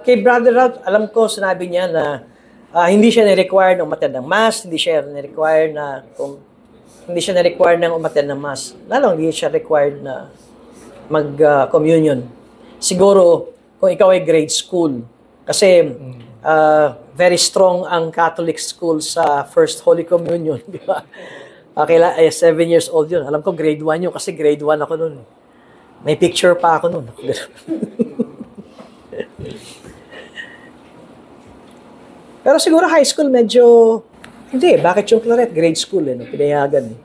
kay Brother Ralph, alam ko sinabi niya na hindi siya na-require ng umattend ng mass, hindi siya na-require ng umattend ng mass. Lalo hindi siya required na mag-communion. Siguro kung ikaw ay grade school kasi very strong ang Catholic school sa First Holy Communion, di ba? Kailan 7 years old yun. Alam ko grade 1 yun kasi grade 1 ako noon. May picture pa ako noon. Pero siguro high school medyo hindi, bakit yung Claret grade school no? Pinayagan.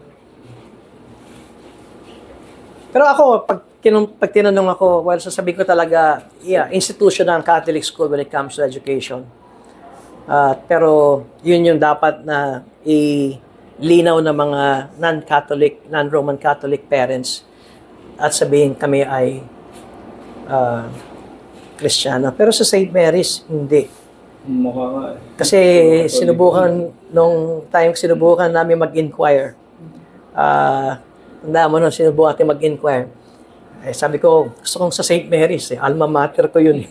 Pero ako pag tinanong ako, well, sasabihin ko talaga, institution ng Catholic school when it comes to education. Pero yun yung dapat na ilinaw ng mga non-Catholic, non-Roman Catholic parents at sabihin kami ay Kristiyano. Pero sa St. Mary's, hindi. Mukha nga. Kasi nung sinubukan namin mag-inquire, tanda mo nung sinubukan natin mag-inquire, sabi ko, gusto kong sa St. Mary's, alma mater ko yun.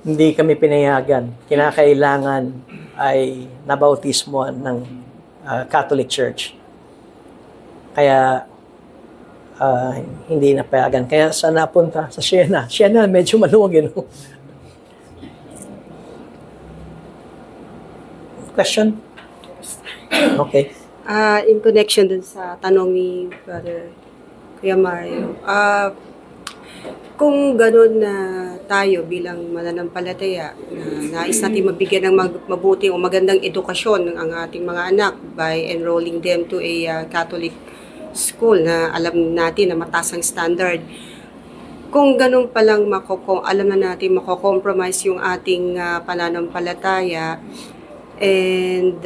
Hindi kami pinayagan. Kinakailangan ay nabautismo ng Catholic Church. Kaya hindi napayagan. Kaya saan napunta? Sa Siena. Siena, medyo maluwag yun. Question? Okay. In connection dun sa tanong ni Brother Kuya Mario, kung gano'n na tayo bilang mananampalataya na nais natin mabigyan ng mabuting o magandang edukasyon ng ating mga anak by enrolling them to a Catholic school na alam natin na mataas ang standard, kung ganun palang alam na natin mako-compromise yung ating pananampalataya and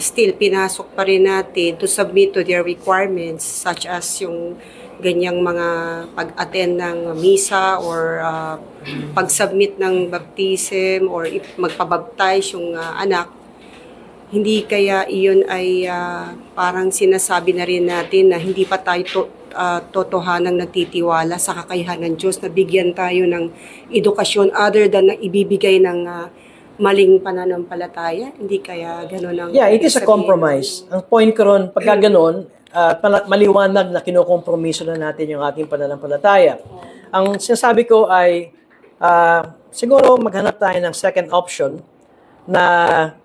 still pinasok pa rin natin to submit to their requirements such as yung ganyang mga pag-attend ng misa or pag-submit ng baptism or magpabaptize yung anak, hindi kaya iyon ay parang sinasabi na rin natin na hindi pa tayo totohanang nagtitiwala sa kakayahan ng Diyos na bigyan tayo ng edukasyon other than na ibibigay ng maling pananampalataya? Hindi kaya gano'n ang... Yeah, it is a compromise. Ang point ko ron, pagka gano'n, maliwanag na kinokompromiso na natin yung ating pananampalataya. Ang sinasabi ko ay, siguro maghanap tayo ng second option na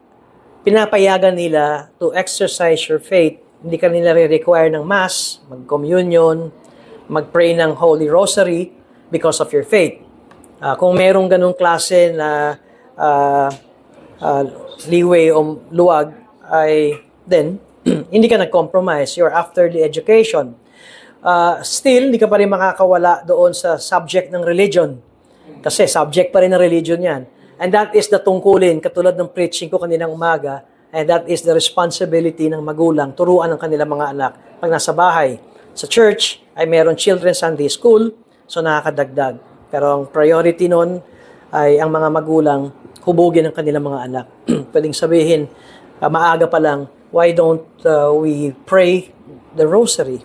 pinapayagan nila to exercise your faith. Hindi ka nila re-require ng mass, mag-communion, mag-pray ng Holy Rosary because of your faith. Kung merong ganung klase na leeway o luwag, ay then hindi ka nag-compromise. You're after the education. Still, hindi ka pa rin makakawala doon sa subject ng religion. Kasi subject pa rin ng religion yan. And that is the tungkulin, katulad ng preaching ko kaninang umaga, and that is the responsibility ng magulang, turuan ng kanilang mga anak pag nasa bahay. Sa church, ay meron Children's Sunday School, so nakakadagdag. Pero ang priority nun ay ang mga magulang hubugin ng kanilang mga anak. Pwedeng sabihin, maaga pa lang, why don't we pray the rosary?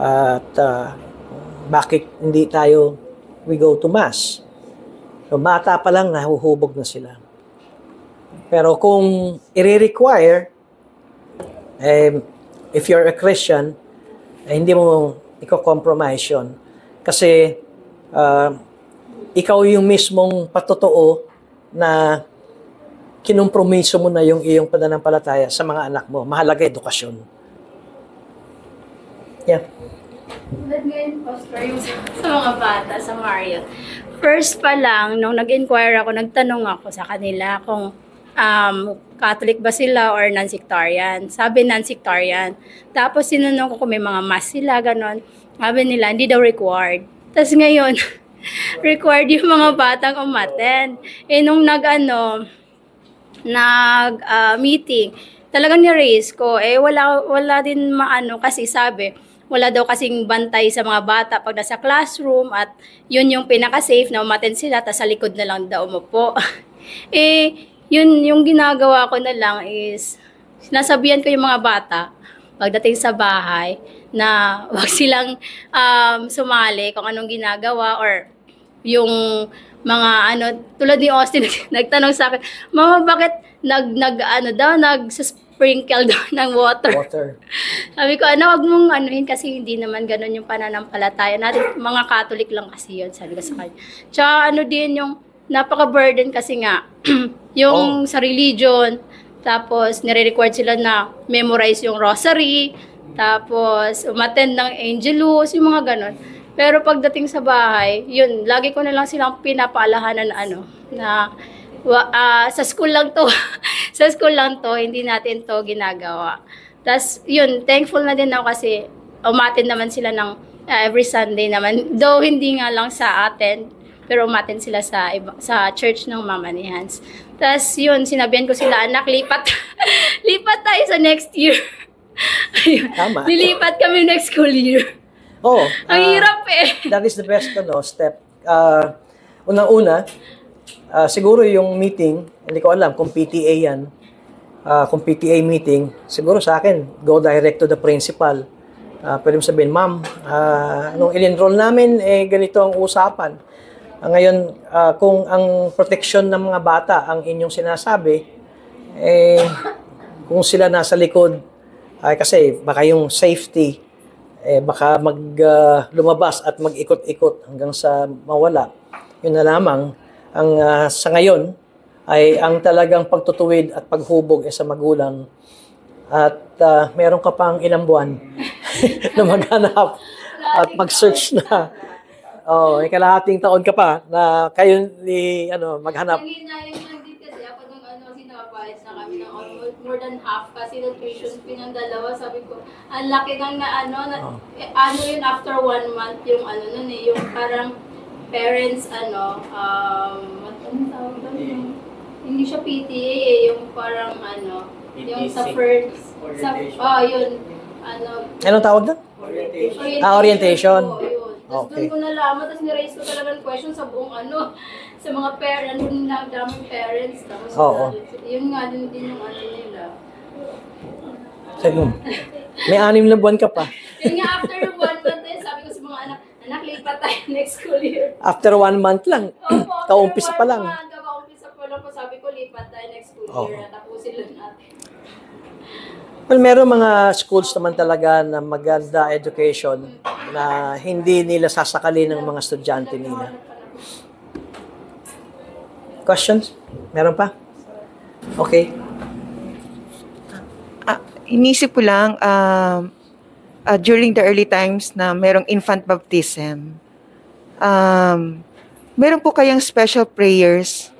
At bakit hindi we go to mass? So, bata pa lang, nahuhubog na sila. Pero kung i-require, if you're a Christian, hindi mo i-compromise yun. Kasi ikaw yung mismong patotoo na kinumpromiso mo na yung iyong pananampalataya sa mga anak mo. Mahalaga edukasyon. Yeah. Tulad ngayon, Pastor, yung sa mga bata, sa Marriott. First pa lang, nung nag-inquire ako, nagtanong ako sa kanila kung Catholic ba sila or non-sectarian. Sabi non-sectarian. Tapos sinunong ko kung may mga mass sila, ganon. Sabi nila, hindi daw required. Tapos ngayon, required yung mga batang umattend. Nung meeting, talagang ni-raise ko. Wala din maano kasi sabi, wala daw kasing bantay sa mga bata pag nasa classroom at yun yung pinaka-safe na umattend sila tapos sa likod na lang daw umupo. Yun yung ginagawa ko na lang is sinasabihan ko yung mga bata pagdating sa bahay na wag silang sumali kung anong ginagawa or yung mga tulad ni Austin nagtanong sa akin, Mama, bakit nag-sprinkle daw ng water. Sabi ko, wag mong anuhin kasi hindi naman ganun yung pananampalataya natin. Mga Catholic lang kasi yun, sabi ko sa kanya. Tsaka din yung napaka-burden kasi nga, yung sa religion, tapos nire-required sila na memorize yung rosary, tapos umattend ng angelus, yung mga ganun. Pero pagdating sa bahay, yun, lagi ko na lang silang pinapaalahanan na sa school lang to. Sa school lang to, hindi natin to ginagawa. Tapos, yun, thankful na din ako kasi umattend naman sila ng every Sunday naman. Though hindi nga lang sa atin, pero umattend sila sa church ng Mama ni Hans. Tapos, yun, sinabihan ko sila, anak, lipat tayo sa next year. Tama. Lilipat kami next school year. Ang hirap That is the best step. Unang-una, siguro yung meeting, hindi ko alam kung PTA yan, kung PTA meeting, siguro sa akin, go direct to the principal. Pwede mo sabihin, Ma'am, nung in-enroll namin, ganito ang usapan. Ngayon, kung ang protection ng mga bata ang inyong sinasabi, kung sila nasa likod, kasi baka yung safety, baka lumabas at mag-ikot-ikot hanggang sa mawala. Yun na lamang. Sa ngayon, ay ang talagang pagtutuwid at paghubog sa magulang. At meron ka pang ilang buwan na maghanap at mag-search na. May kalahating taon ka pa na kayo maghanap. Nangyayari lang din kasi ako nung sinapayas na kami ng almost more than half kasi ng tuition fee ng dalawa. Sabi ko, ang laki ng yun after 1 month yung yung parang parents anong tawag doon? Hindi siya PTA yung parang yung sa first yun Anong tawag doon? Orientation. Tapos doon ko nalaman, tapos niraise ko talaga ng question sa buong sa mga parents, daming parents. Tapos yun nga din yung nila. Sige. May 6 na buwan ka pa. Yun nga, after 1 month sabi ko sa mga anak, lipat tayo next school year. After 1 month lang. Kaumpisa pa lang. Kaumpisa pa lang po, sabi ko, lipat tayo next school year na tapusin lang natin. Well, meron mga schools naman talaga na maganda education na hindi nila sasakali ng mga estudyante nila. Questions? Meron pa? Okay. Inisip ko lang, during the early times na merong infant baptism, meron po kayang special prayers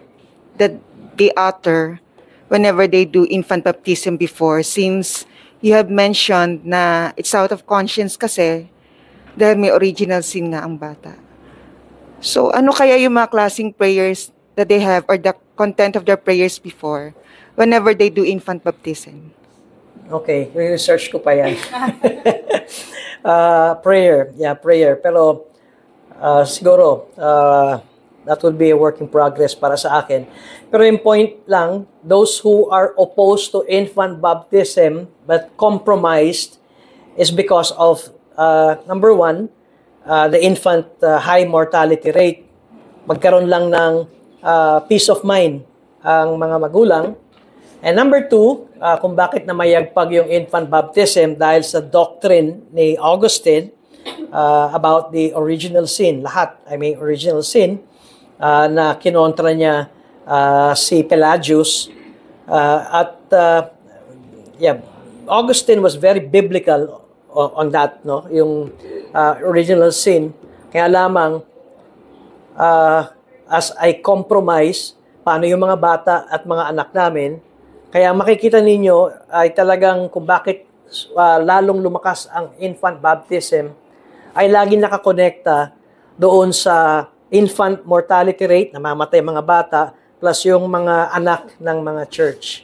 that they utter whenever they do infant baptism before, since you have mentioned na it's out of conscience kasi dahil may original sin nga ang bata. So, ano kaya yung mga klaseng prayers that they have or the content of their prayers before whenever they do infant baptism? Okay, research ko pa yan. Prayer. Yeah, prayer. Pero siguro, that will be a work in progress para sa akin. Pero yung point lang, those who are opposed to infant baptism but compromised is because of, number one, the infant high mortality rate. Magkaroon lang ng peace of mind ang mga magulang. And number two, kung bakit namayagpag yung infant baptism dahil sa doctrine ni Augustine about the original sin. Lahat, original sin, na kinontra niya si Pelagius. Augustine was very biblical on that, no? Yung original sin. Kaya lamang, as I compromise, paano yung mga bata at mga anak namin, kaya makikita ninyo ay talagang kung bakit lalong lumakas ang infant baptism, ay laging nakakonekta doon sa infant mortality rate, namamatay mga bata, plus yung mga anak ng mga church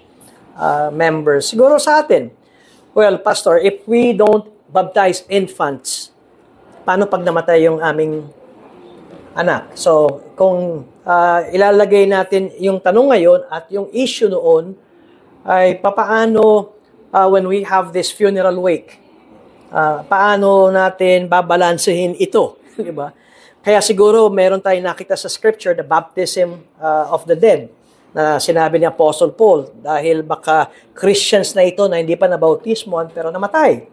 members. Siguro sa atin, well, Pastor, if we don't baptize infants, paano pag namatay yung aming anak? So, kung ilalagay natin yung tanong ngayon at yung issue noon, ay papaano when we have this funeral wake, paano natin babalansehin ito, di ba? Kaya siguro meron tayong nakita sa scripture, the baptism of the dead, na sinabi ni Apostle Paul, dahil baka Christians na ito na hindi pa nabautismoan pero namatay.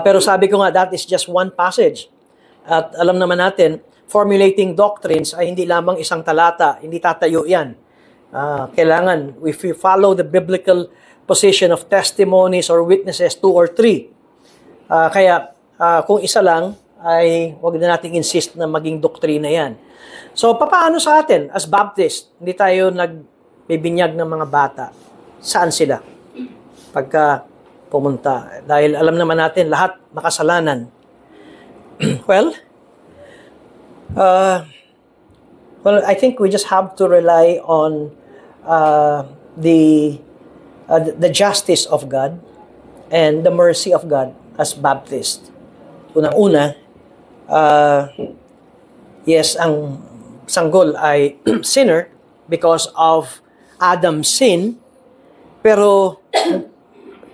Pero sabi ko nga, that is just one passage. At alam naman natin, formulating doctrines ay hindi lamang isang talata, hindi tatayo yan. Kailangan, if we follow the biblical position of testimonies or witnesses, 2 or 3. Kaya kung isa lang, ay wag na nating insist na maging doktrina yan. So, papaano sa atin as Baptist? Hindi tayo nagbibinyag ng mga bata. Saan sila? Pagka pumunta. Dahil alam naman natin, lahat makasalanan. Well, I think we just have to rely on the justice of God and the mercy of God as Baptist. Unang-una, yes, ang sanggol ay sinner because of Adam's sin, pero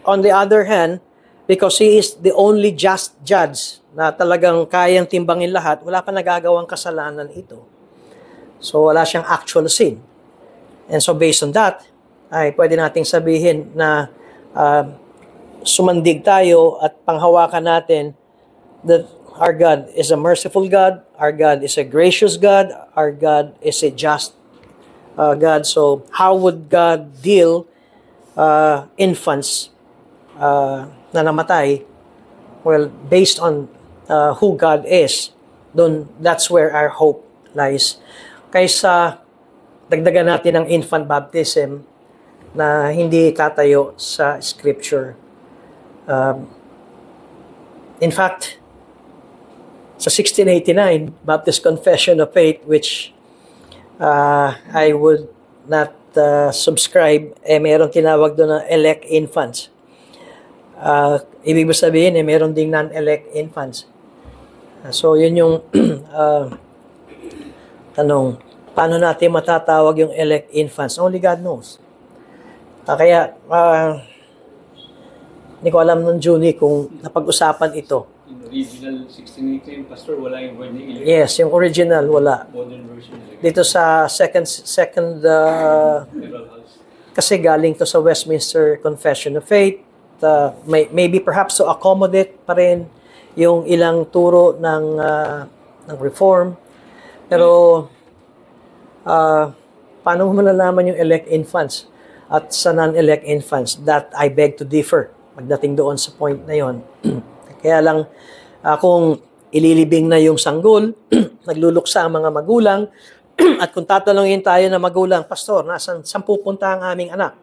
on the other hand, because he is the only just judge na talagang kayang timbangin lahat, wala pa nagagawang kasalanan ito. So wala siyang actual sin. And so based on that, ay pwede nating sabihin na sumandig tayo at panghawakan natin that our God is a merciful God, our God is a gracious God, our God is a just God. So how would God deal infants na namatay? Well, based on who God is, that's where our hope lies. Kaysa dagdagan natin ang infant baptism na hindi tatayo sa scripture. In fact, sa 1689 Baptist Confession of Faith, which I would not subscribe, meron tinawag doon na elect infants. Ibig sabihin, meron ding non-elect infants. So, yun yung tanong, paano natin matatawag yung elect infants? Only God knows. Kaya, hindi ko alam nung Juni kung napag-usapan ito. Yung original 1618, Pastor, wala yung word ni elect. Yes, yung original, wala. Modern version. Dito sa second Federal House. kasi galing to sa Westminster Confession of Faith. Maybe perhaps to accommodate pa rin yung ilang turo ng Reform. Pero, paano mo malalaman yung elect infants at sa non-elect infants? That I beg to differ pagdating doon sa point na yon. Kaya lang, kung ililibing na yung sanggol, nagluluksa ang mga magulang, at kung tatanungin tayo na magulang, Pastor, saan pupunta ang aming anak?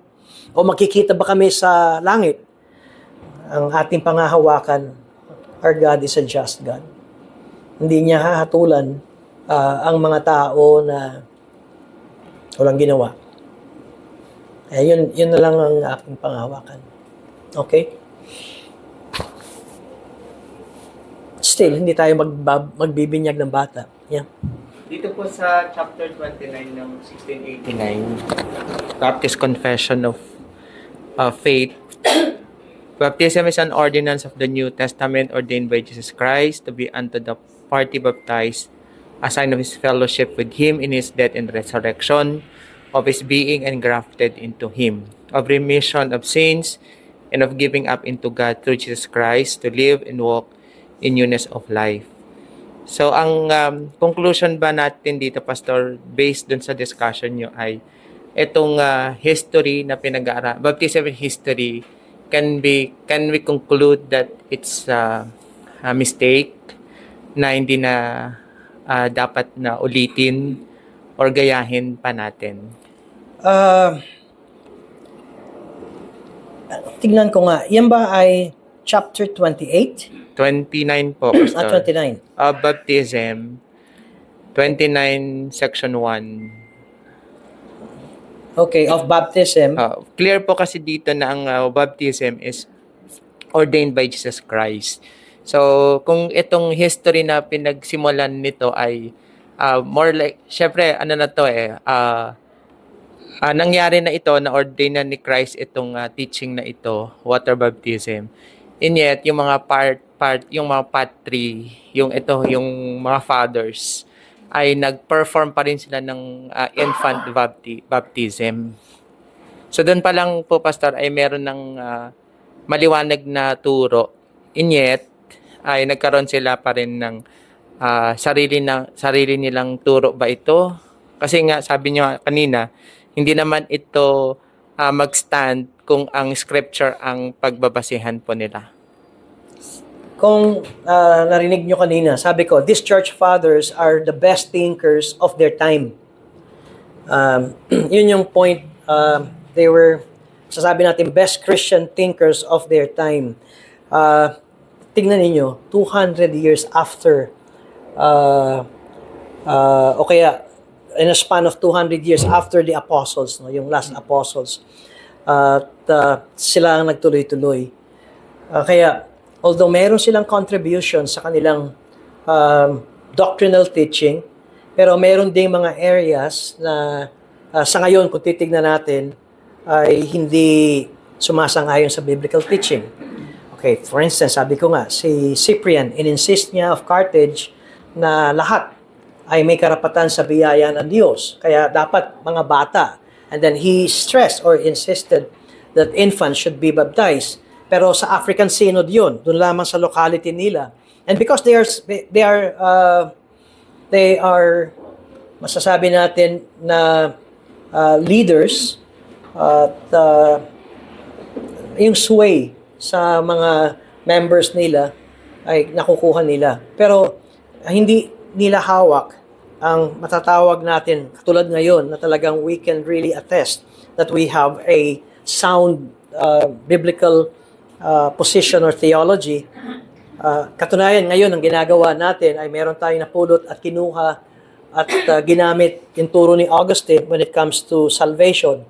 O makikita ba kami sa langit? Ang ating pangahawakan, our God is a just God. Hindi niya hahatulan ang mga tao na walang ginawa. Yun na lang ang aking pangahawakan. Okay? Still, hindi tayo magbibinyag ng bata. Yeah. Dito po sa chapter 29 ng 1689, Baptist Confession of Faith, baptism is an ordinance of the New Testament ordained by Jesus Christ to be unto the party baptized, a sign of his fellowship with him in his death and resurrection, of his being engrafted into him, of remission of sins, and of giving up into God through Jesus Christ to live and walk in newness of life. So, ang conclusion ba natin dito, Pastor, based dun sa discussion nyo ay itong history na pinag-aaral, baptism history can we conclude that it's a mistake na hindi na dapat na ulitin or gayahin pa natin? Tignan ko nga, yan ba ay chapter 28? 29 po, Pastor. 29. Baptism, 29 section 1. Okay, of baptism. Clear po kasi dito na ang baptism is ordained by Jesus Christ. So, kung itong history na pinagsimulan nito ay more like, syempre, ano na to nangyari na ito, na ordain na ni Christ itong teaching na ito, water baptism. And yet, yung mga yung mga patri, yung mga fathers, ay nag-perform pa rin sila ng infant baptism. So doon pa lang po, Pastor, ay meron ng maliwanag na turo. And yet, ay nagkaroon sila pa rin ng sarili nilang turo ba ito? Kasi nga, sabi niyo kanina, hindi naman ito mag-stand kung ang scripture ang pagbabasihan po nila. Kung narinig nyo kanina, sabi ko, these church fathers are the best thinkers of their time. Yun yung point. They were, sasabi natin, best Christian thinkers of their time. Tingnan ninyo, 200 years after, o kaya, in a span of 200 years after the apostles, yung last apostles, sila ang nagtuloy-tuloy. Kaya, although meron silang contribution sa kanilang doctrinal teaching, pero meron ding mga areas na sa ngayon, kung titignan natin, ay hindi sumasang-ayon sa biblical teaching. Okay, for instance, sabi ko nga, si Cyprian, in-insist niya of Carthage na lahat ay may karapatan sa biyaya ng Diyos. Kaya dapat mga bata. And then he stressed or insisted that infants should be baptized. Pero sa African Synod yun, doon lamang sa locality nila. And because they are masasabi natin na leaders at yung sway sa mga members nila ay nakukuha nila. Pero hindi nila hawak ang matatawag natin katulad ngayon na talagang we can really attest that we have a sound biblical position or theology. Katunayan ngayon, ang ginagawa natin ay meron tayong napulot at kinuha at ginamit yung turo ni Augustine when it comes to salvation.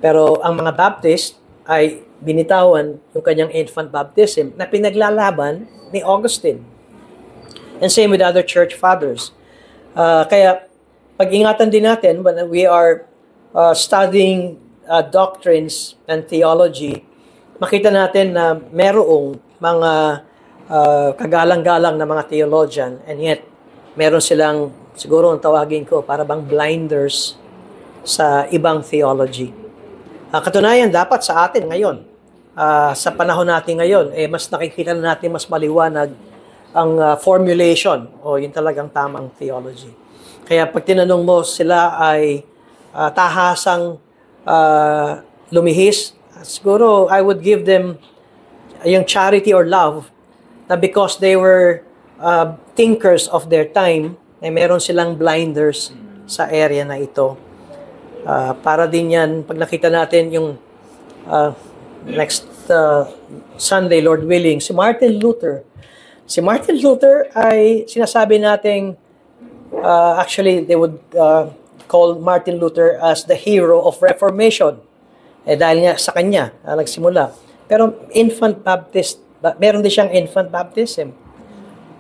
Pero ang mga Baptist ay binitawan yung kanyang infant baptism na pinaglalaban ni Augustine. And same with other church fathers. Kaya pag-ingatan din natin when we are studying doctrines and theology, makita natin na merong mga kagalang-galang na mga theologian, and yet meron silang, siguro ang tawagin ko, para bang blinders sa ibang theology. Katunayan, dapat sa atin ngayon, sa panahon natin ngayon, mas nakikita na natin mas maliwanag ang formulation o yung talagang tamang theology. Kaya pag tinanong mo, sila ay tahasang lumihis, siguro I would give them yung charity or love na because they were thinkers of their time, ay meron silang blinders sa area na ito. Para din yan, pag nakita natin yung next Sunday, Lord willing, si Martin Luther. Si Martin Luther ay sinasabi nating, actually they would call Martin Luther as the hero of Reformation. Dahil nga sa kanya nagsimula. Pero infant baptist, meron din siyang infant baptism.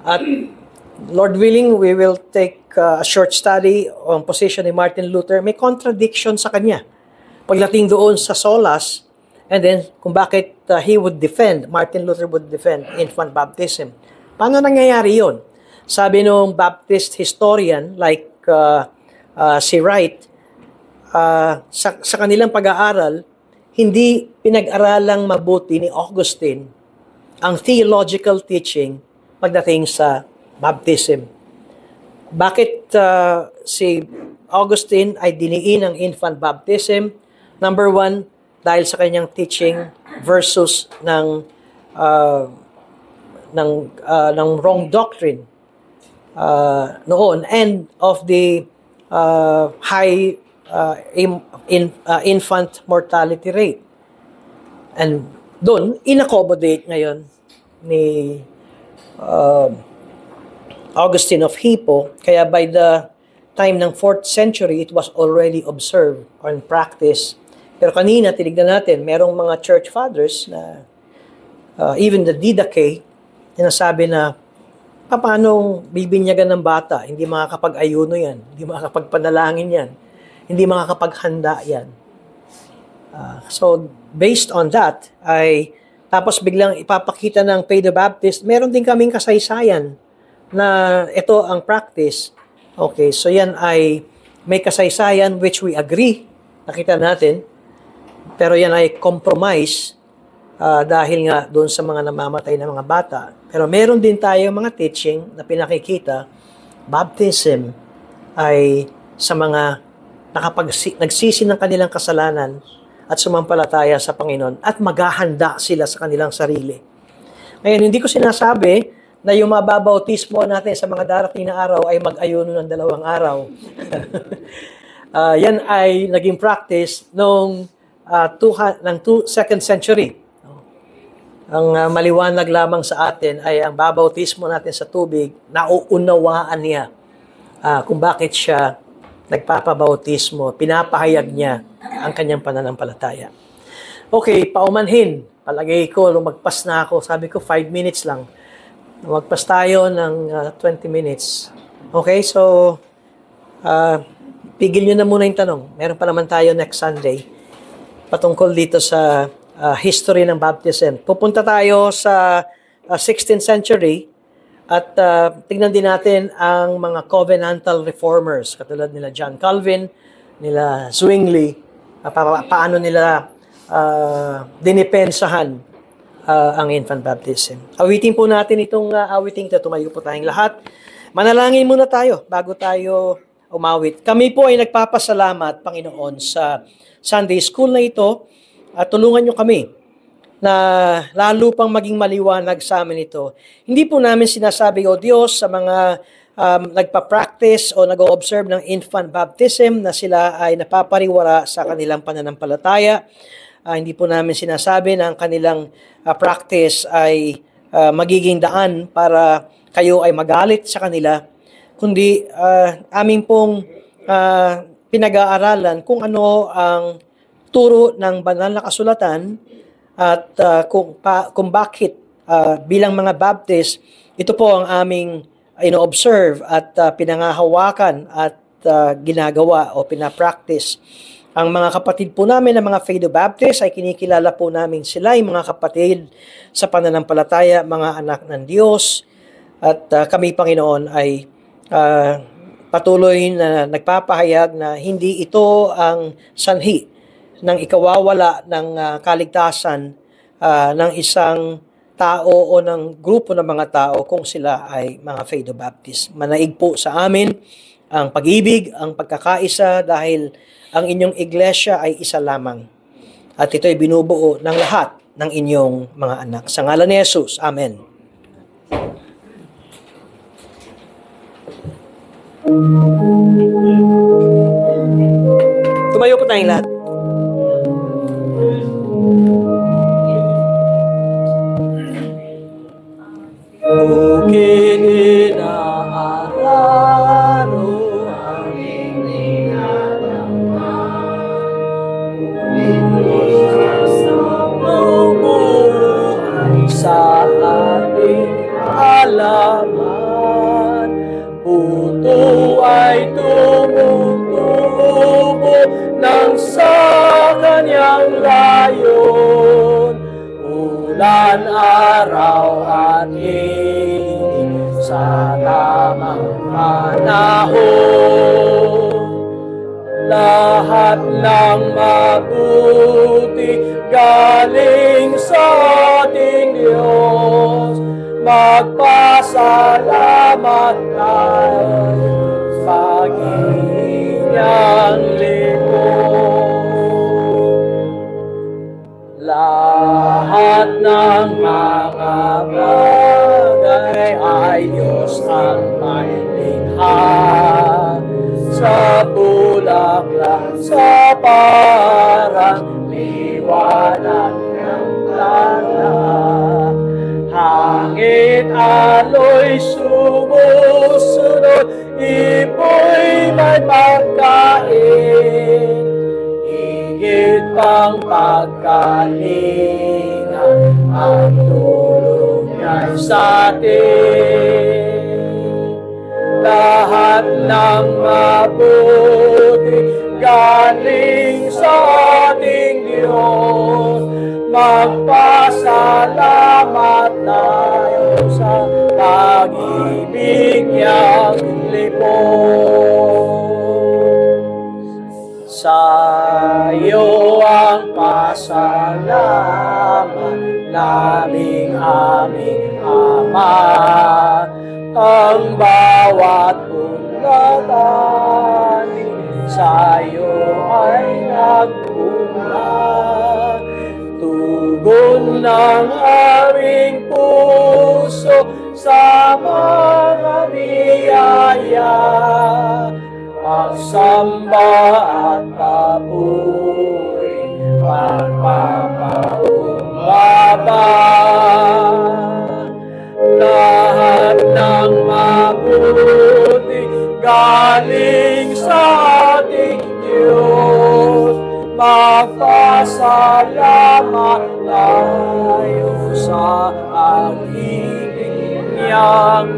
At Lord willing, we will take a short study on position ni Martin Luther. May contradiction sa kanya. Pagdating doon sa solas, and then kung bakit Martin Luther would defend infant baptism. Paano nangyayari yun? Sabi nung Baptist historian like si Wright, sa kanilang pag-aaral, hindi pinag-aralang mabuti ni Augustine ang theological teaching pagdating sa baptism. Bakit si Augustine ay diniin ang infant baptism? Number one, dahil sa kanyang teaching versus ng wrong doctrine noon, and of the high infant mortality rate. And doon, in-accommodate ngayon ni Augustine of Hippo. Kaya by the time ng 4th century, it was already observed or in practice. Pero kanina, tinignan natin, merong mga church fathers na even the Didache, sinasabi na, paano bibinyagan ng bata? Hindi makakapag-ayuno yan. Hindi makakapagpanalangin yan. Hindi makakapaghanda yan. So, based on that, tapos biglang ipapakita ng Pedro Baptist, meron din kaming kasaysayan na ito ang practice. Okay, so yan ay may kasaysayan which we agree, nakita natin, pero yan ay compromise dahil nga doon sa mga namamatay na mga bata. Pero meron din tayo mga teaching na pinakikita, baptism ay sa mga nagsisi ng kanilang kasalanan at sumampalataya sa Panginoon at maghahanda sila sa kanilang sarili. Ngayon, hindi ko sinasabi na yung mababautismo natin sa mga darating na araw ay mag-ayuno ng 2 araw. Yan ay naging practice noong 2nd century. Ang maliwanag lamang sa atin ay ang babautismo natin sa tubig, nauunawaan niya kung bakit siya nagpapabautismo, pinapahayag niya ang kanyang pananampalataya. Okay, paumanhin. Palagay ko, lumagpas na ako. Sabi ko, 5 minutes lang. Lumagpas tayo ng 20 minutes. Okay, so, pigil nyo na muna yung tanong. Meron pa naman tayo next Sunday patungkol dito sa history ng baptism. Pupunta tayo sa 16th century at tignan din natin ang mga covenantal reformers, katulad nila John Calvin, nila Zwingli, paano nila dinipensahan ang infant baptism. Awitin po natin itong awiting ito. Tumayo po tayong lahat. Manalangin muna tayo bago tayo umawit. Kami po ay nagpapasalamat, Panginoon, sa Sunday School na ito at tulungan nyo kami na lalo pang maging maliwanag sa amin ito. Hindi po namin sinasabi, O Diyos, sa mga nagpa-practice o nag-observe ng infant baptism na sila ay napapariwara sa kanilang pananampalataya. Hindi po namin sinasabi na ang kanilang practice ay magiging daan para kayo ay magalit sa kanila, kundi aming pong pinag-aaralan kung ano ang turo ng banal na kasulatan at kung bakit bilang mga Baptist, ito po ang aming ino-observe at pinangahawakan at ginagawa o pinapractice. Ang mga kapatid po namin na mga Fado Baptist ay kinikilala po namin sila, yung mga kapatid sa pananampalataya, mga anak ng Diyos. At kami, Panginoon, ay patuloy na nagpapahayag na hindi ito ang sanhi ng ikawawala ng kaligtasan ng isang tao o ng grupo ng mga tao kung sila ay mga Fado Baptist. Manaig po sa amin ang pag-ibig, ang pagkakaisa dahil ang inyong iglesia ay isa lamang. At ito ay binubuo ng lahat ng inyong mga anak. Sa ngalan ni Jesus. Amen. Tumayo po tayong lahat. Bukid inaalaro ang inilalama, mabubuhay sa ating halaman. Puto ay tumutubo nang sa kanyang layon. Ulan, araw at init sa tamang panahon. Lahat ng mabuti galing sa ating Diyos. Magpasalamat tayo sa kanyang likod. sa parang liwanag ng tala. Hangin aloy sumusunod, ipo'y may pagkain, higit pang pagkalinga, ang tulong niya'y sa atin. Lahat ng mabuti galing sa ating Diyos, magpasalamat tayo sa pag-ibig niyang lipos. Sa iyo ang pasalamat naming aming Ama, ang bawat ulatan sa iyo ay nagpunla. Tugon ng aming puso sa mga biyaya, pagsamba at papuri, pagpapakumbaba. Lahat ng mabuti galing sa ating Diyos, magpasalamat tayo sa pag-ibig niyang